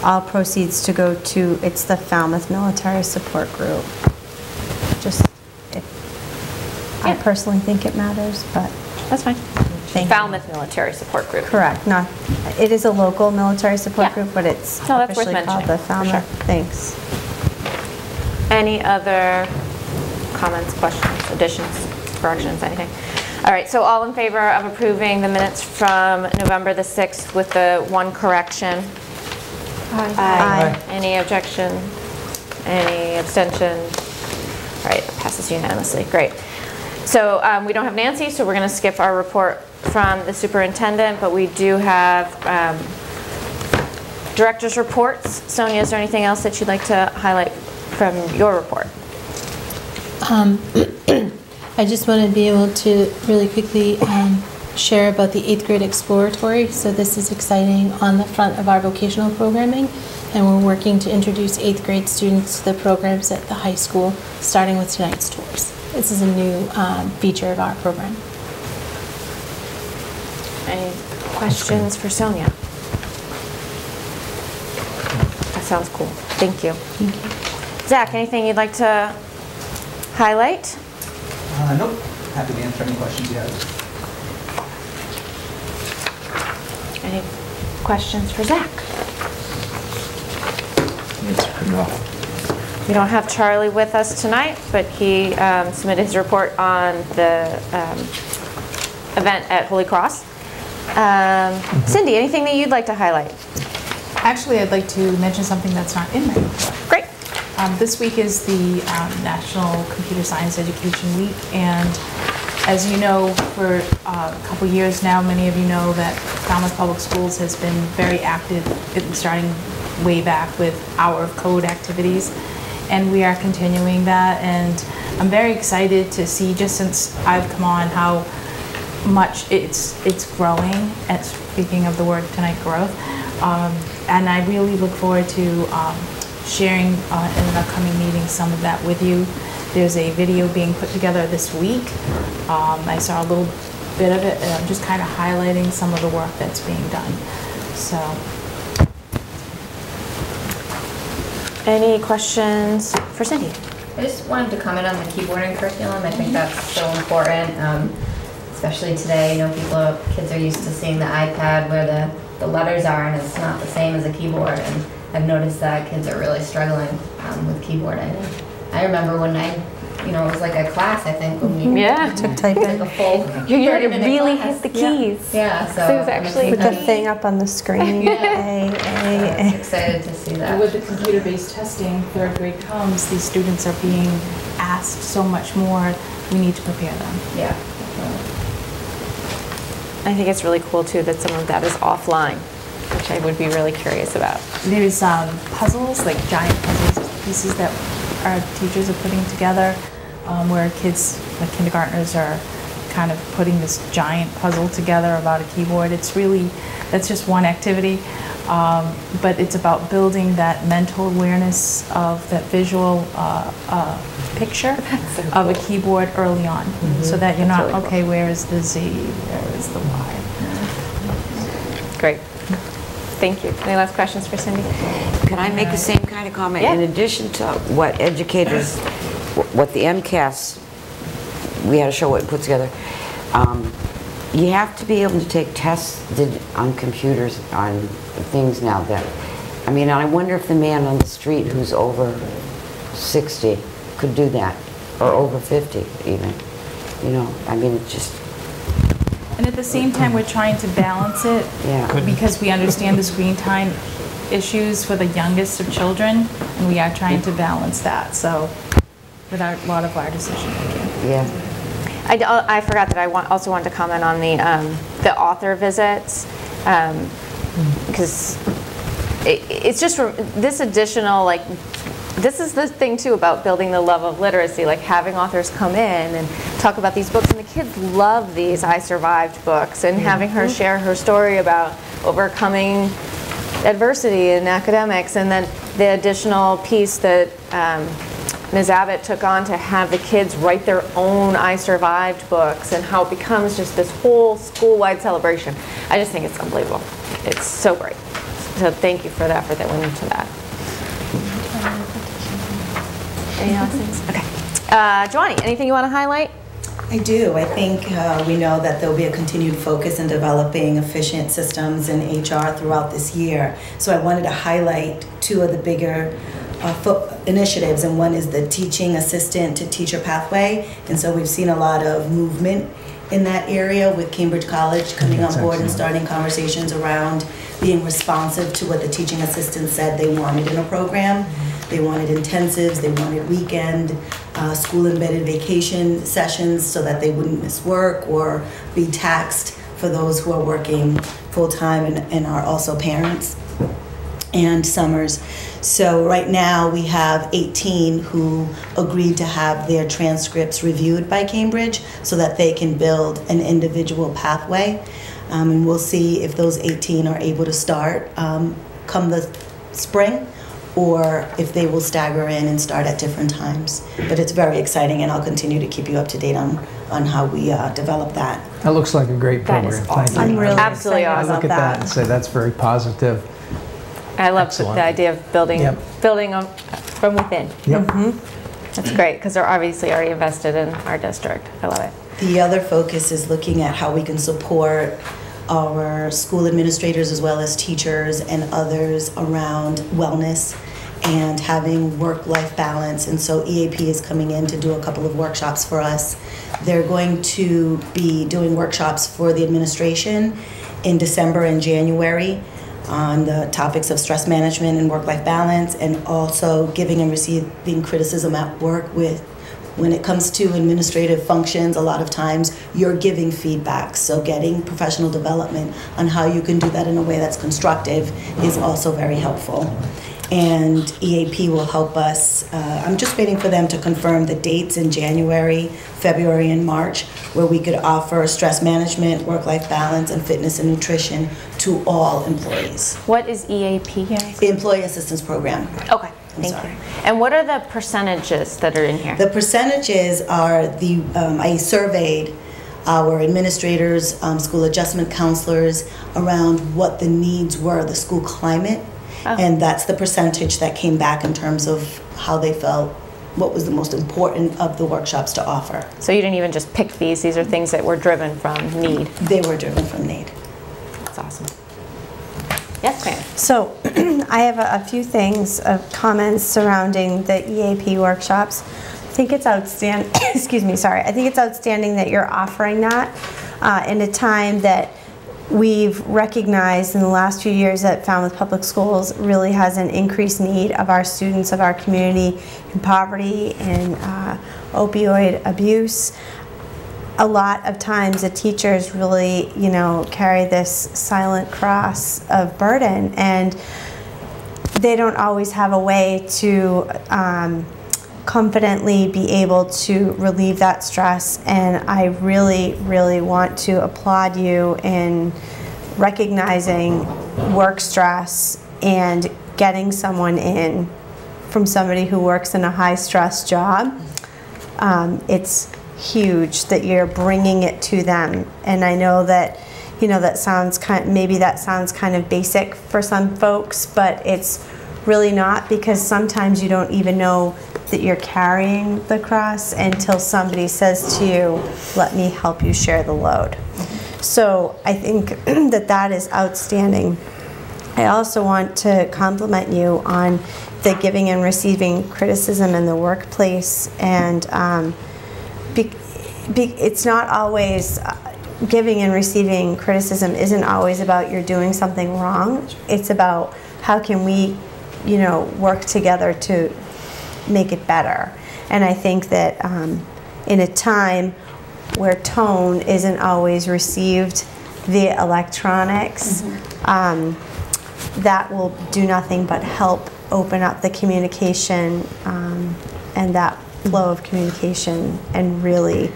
all proceeds to go to, it's the Falmouth Military Support Group. Just, I personally think it matters, but. That's fine. Thank Falmouth Military Support Group. Correct. Not, it is a local military support group, but it's No, that's worth officially called mentioning, the for Falmouth. sure. Thanks. Any other comments, questions, additions, corrections, anything? All right, so all in favor of approving the minutes from November the 6th with the one correction? Aye. Any objection? Any abstention? All right, it passes unanimously. Great. So we don't have Nancy, so we're going to skip our report from the superintendent, but we do have director's reports. Sonia, is there anything else that you'd like to highlight from your report? I just want to be able to really quickly share about the 8th grade exploratory. So this is exciting on the front of our vocational programming, and we're working to introduce 8th grade students to the programs at the high school, starting with tonight's tours. This is a new feature of our program. Any questions for Sonia? That sounds cool. Thank you. Thank you. Zach, anything you'd like to highlight? Nope. Happy to answer any questions you have. Any questions for Zach? We don't have Charlie with us tonight, but he submitted his report on the event at Holy Cross. Cindy, anything that you'd like to highlight? Actually, I'd like to mention something that's not in my report. Great. This week is the National Computer Science Education Week, and as you know, for a couple years now, many of you know that Falmouth Public Schools has been very active, starting way back with Hour of Code activities, and we are continuing that, and I'm very excited to see, just since I've come on, how much it's growing, and speaking of the word tonight, growth, and I really look forward to sharing in an upcoming meeting some of that with you. There's a video being put together this week. I saw a little bit of it, and I'm just kind of highlighting some of the work that's being done. So, any questions for Cindy? I just wanted to comment on the keyboarding curriculum. I think that's so important, especially today. You know, kids are used to seeing the iPad where the letters are, and it's not the same as a keyboard. And I've noticed that kids are really struggling with keyboarding. I remember when it was like a class, I think, when we took typing. like a full You had to 30-minute really class. hit the keys. Yeah, so it was actually with the thing up on the screen. I was excited to see that. with the computer-based testing, third grade comes, these students are being asked so much more. We need to prepare them. Yeah. I think it's really cool too that some of that is offline, which I would be really curious about. There's puzzles, like giant puzzles pieces that our teachers are putting together, where kids, like kindergartners, are kind of putting this giant puzzle together about a keyboard. That's just one activity, but it's about building that mental awareness of that visual picture of a keyboard early on, so that you're not, really okay, where is the Z, where is the Y? Great. Thank you. Any last questions for Cindy? Can I make the same kind of comment? Yeah. In addition to what educators, what the MCAS, we had a show it put together, you have to be able to take tests on computers on things now that, I wonder if the man on the street who's over 60 could do that, or over 50 even. It's just... And at the same time, we're trying to balance it, because we understand the screen time issues for the youngest of children, and we are trying to balance that, so, with a lot of our decision making. Yeah. I forgot that I also wanted to comment on the author visits, because it's just this additional, this is the thing too about building the love of literacy, like having authors come in and talk about these books, and the kids love these I Survived books, and having her share her story about overcoming adversity in academics, and then the additional piece that Ms. Abbott took on to have the kids write their own I Survived books, and how it becomes just this whole school-wide celebration. I just think it's unbelievable. It's so great. So thank you for the effort that went into that. Any other things? Okay. Joanie, anything you want to highlight? I do. I think we know that there will be a continued focus in developing efficient systems in HR throughout this year. So I wanted to highlight two of the bigger initiatives, and one is the teaching assistant to teacher pathway. And so we've seen a lot of movement in that area with Cambridge College coming on board and starting conversations around being responsive to what the teaching assistants said they wanted in a program. They wanted intensives, they wanted weekend, school-embedded vacation sessions so that they wouldn't miss work or be taxed for those who are working full-time and are also parents, and summers. So right now we have 18 who agreed to have their transcripts reviewed by Cambridge so that they can build an individual pathway. And we'll see if those 18 are able to start come the spring, or if they will stagger in and start at different times. But it's very exciting, and I'll continue to keep you up to date on how we develop that. That looks like a great program. That is Thank awesome. you. I'm really Absolutely excited awesome. I look at that and say that's very positive. I love Excellent. the idea of building from within. Yep. That's great, because they're obviously already invested in our district. I love it. The other focus is looking at how we can support our school administrators as well as teachers and others around wellness and having work-life balance. And so EAP is coming in to do a couple of workshops for us. They're going to be doing workshops for the administration in December and January on the topics of stress management and work-life balance, and also giving and receiving criticism at work. When it comes to administrative functions, a lot of times you're giving feedback. So getting professional development on how you can do that in a way that's constructive is also very helpful. And EAP will help us. I'm just waiting for them to confirm the dates in January, February, and March, where we could offer stress management, work-life balance, and fitness and nutrition to all employees. What is EAP, guys? Employee Assistance Program. Okay, thank you. And what are the percentages that are in here? The percentages are I surveyed our administrators, school adjustment counselors around what the needs were, the school climate. Oh. And that's the percentage that came back in terms of how they felt, what was the most important of the workshops to offer. So you didn't even just pick these are things that were driven from need? They were driven from need. That's awesome. Yes, ma'am. So I have a few things, comments surrounding the EAP workshops. I think it's outstanding, excuse me, sorry. I think it's outstanding that you're offering that in a time that we've recognized in the last few years that Falmouth Public Schools really has an increased need of our students, of our community in poverty and opioid abuse. A lot of times the teachers really, carry this silent cross of burden, and they don't always have a way to confidently be able to relieve that stress. And I really, really want to applaud you in recognizing work stress and getting someone in from somebody who works in a high stress job. It's huge that you're bringing it to them. And I know that, that sounds maybe that sounds kind of basic for some folks, but it's really not, because sometimes you don't even know that you're carrying the cross until somebody says to you, let me help you share the load. So I think that is outstanding. I also want to compliment you on the giving and receiving criticism in the workplace. And it's not always, giving and receiving criticism isn't always about you're doing something wrong. It's about how can we work together to make it better. And I think that in a time where tone isn't always received via electronics, that will do nothing but help open up the communication and that flow of communication, and really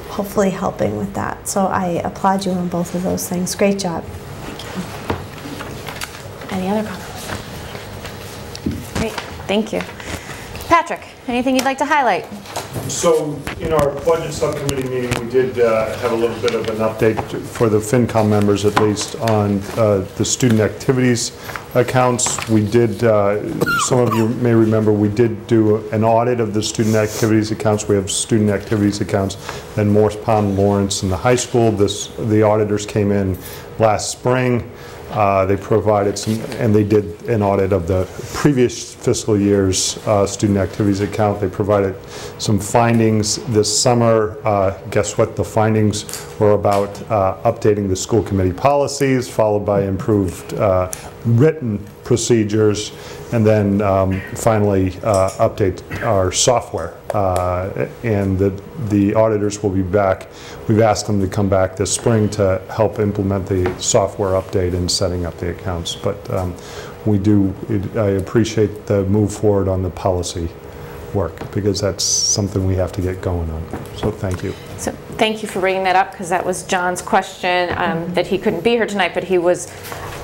hopefully helping with that. So I applaud you on both of those things. Great job. Thank you. Any other comments? Great, thank you. Patrick, anything you'd like to highlight? So in our budget subcommittee meeting, we did have a little bit of an update for the FinCom members, at least, on the student activities accounts. We did, some of you may remember, we did do an audit of the student activities accounts. We have student activities accounts in Morse Pond, Lawrence, and the high school. The auditors came in last spring. They provided some, and they did an audit of the previous fiscal year's student activities account. They provided some findings this summer. Guess what? The findings were about updating the school committee policies, followed by improved written procedures, and then finally update our software. And the auditors will be back. We've asked them to come back this spring to help implement the software update and setting up the accounts. But I appreciate the move forward on the policy work, because that's something we have to get going on. So thank you. So thank you for bringing that up, because that was John's question, that he couldn't be here tonight, but he was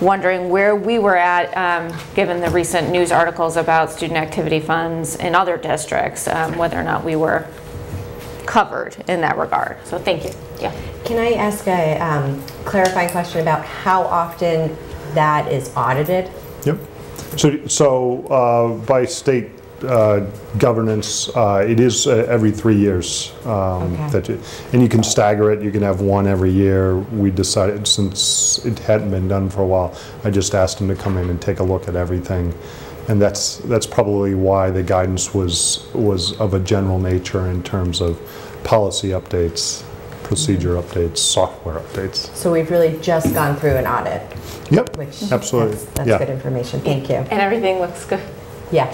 wondering where we were at, given the recent news articles about student activity funds in other districts, whether or not we were covered in that regard. So thank you. Yeah. Can I ask a clarifying question about how often that is audited? Yep. So by state governance, it is every 3 years. Okay. And you can stagger it. You can have one every year. We decided, since it hadn't been done for a while, I just asked them to come in and take a look at everything. And that's probably why the guidance was of a general nature in terms of policy updates, procedure updates, software updates. So we've really just gone through an audit. Yep, Which absolutely. That's good information. Thank you. And everything looks good. Yeah.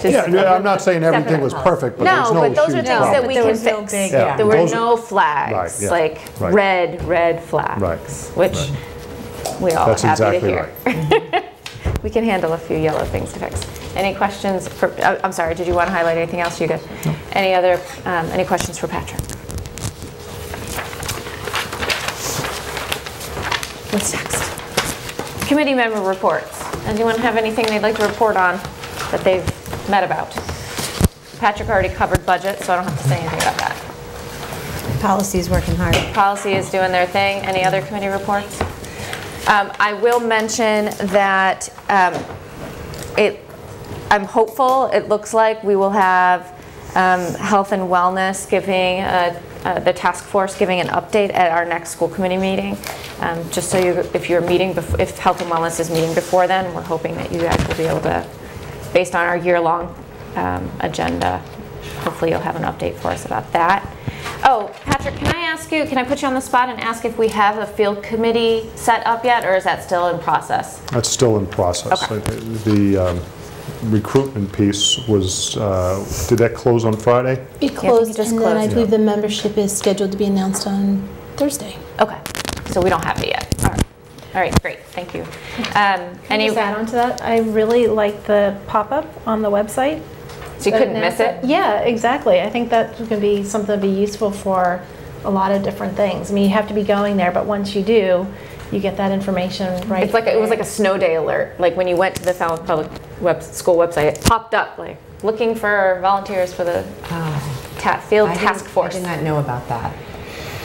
I'm not saying everything was perfect, but there's no but those are huge things problem. that we can fix. Yeah. There were Those no flags, Right, yeah. Right. red flags, Right. which we all That's are happy exactly to hear. We can handle a few yellow things to fix. Any questions for, I'm sorry, did you want to highlight anything else? You good? No. Any questions for Patrick? What's next? Committee member reports. Anyone have anything they'd like to report on that they've met about? Patrick already covered budget, so I don't have to say anything about that. Policy's working hard. Policy is doing their thing. Any other committee reports? I will mention that I'm hopeful. It looks like we will have health and wellness giving the task force giving an update at our next school committee meeting. Just so if health and wellness is meeting before then, we're hoping that you guys will be able to, based on our year-long agenda, hopefully you'll have an update for us about that. Oh, Patrick, can I put you on the spot and ask if we have a field committee set up yet, or is that still in process? That's still in process. Okay. The recruitment piece was, did that close on Friday? It closed, and then I believe the membership is scheduled to be announced on Thursday. Okay, so we don't have it yet. All right, great, thank you. Can I just add on to that? I really like the pop-up on the website. So you couldn't miss it? Yeah, exactly. I think that's going to be something to be useful for a lot of different things. I mean, you have to be going there, but once you do, you get that information right. It's like it was like a snow day alert. Like when you went to the Falmouth Public School website, it popped up like looking for volunteers for the field task force. I did not know about that.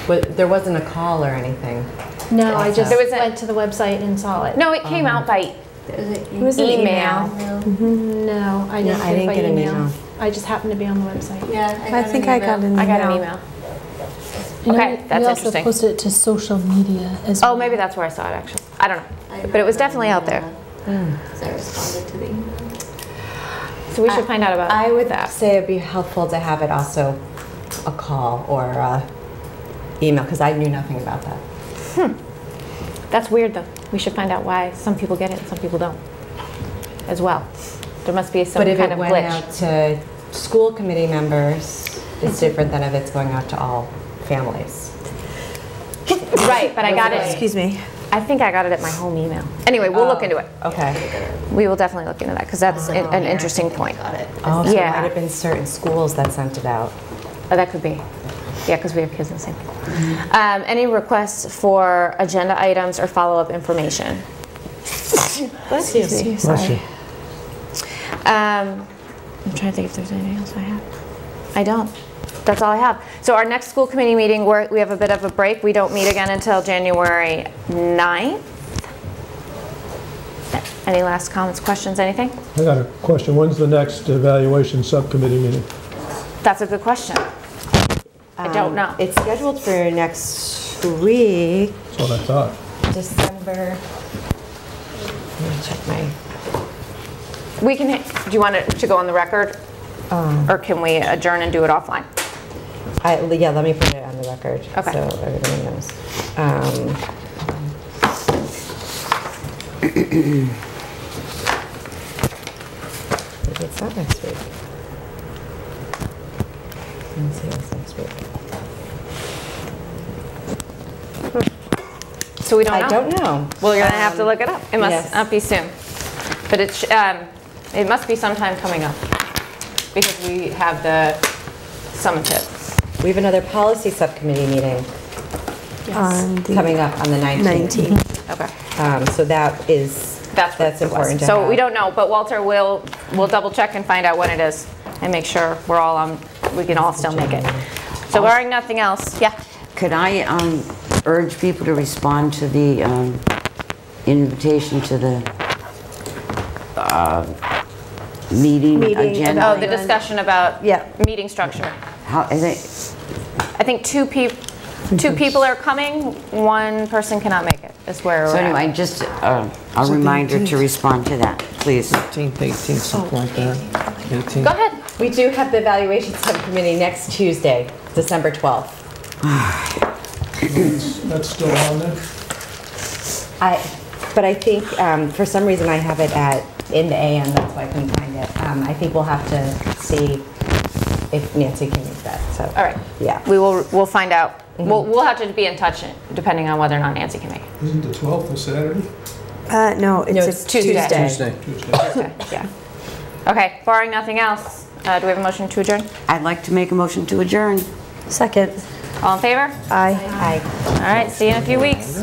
But there wasn't a call or anything. No, I just went to the website and saw it. No, it came out by email. No, I didn't get an email. I just happened to be on the website. Yeah, I think I got an email. I got an email. Okay, that's we interesting. also posted it to social media as well. Oh, maybe that's where I saw it actually. I don't know. But it was definitely out there. So I responded to the email. So we should find out about that. I would say it'd be helpful to have it also a call or email, because I knew nothing about that. That's weird though. We should find out why some people get it and some people don't as well. There must be some kind of glitch. But if it went out to school committee members, it's different than if it's going out to all families. Right, but I got it. Excuse me. I think I got it at my home email. Anyway, we'll look into it. Okay. We will definitely look into that because that's an interesting point. Oh, so it might have been certain schools that sent it out. Oh, that could be. Yeah, because we have kids in the same thing. Any requests for agenda items or follow-up information? Bless you. Bless you. I'm trying to think if there's anything else I have. I don't. That's all I have. So our next school committee meeting, we have a bit of a break. We don't meet again until January 9th. Any last comments, questions, anything? I got a question. When's the next evaluation subcommittee meeting? That's a good question. I don't know. It's scheduled for next week. That's what I thought. December. Let me check my. We can. Do you want it to go on the record, or can we adjourn and do it offline? Yeah, let me put it on the record. Okay. So everybody knows. Maybe it's not next week. Let's see what's next week. So we don't know? I don't know. Well, you're going to have to look it up. It must yes. not be soon. But it must be sometime coming up because we have the summative. We have another policy subcommittee meeting coming up on the 19th. Okay. So that's important to So have. we don't know, but Walter will double check and find out when it is and make sure we're all on, we can all still make it. So barring nothing else, yeah. Could I urge people to respond to the invitation to the meeting agenda? Oh, the discussion about meeting structure. How is it? I think two people are coming, one person cannot make it, is where So we're anyway, at. just a reminder to respond to that, please. 18th, 18th, something like that. 18th. Go ahead. We do have the evaluation subcommittee next Tuesday, December 12th. That's still on there? But I think for some reason I have it in the AM, that's why I couldn't find it. I think we'll have to see if Nancy can make that. So All right. yeah, We'll find out. We'll have to be in touch depending on whether or not Nancy can make it. Isn't the 12th a Saturday? No, it's a Tuesday. Tuesday, yeah. Okay, barring nothing else, do we have a motion to adjourn? I'd like to make a motion to adjourn. Second. All in favor? Aye. Aye. All right, see you in a few weeks.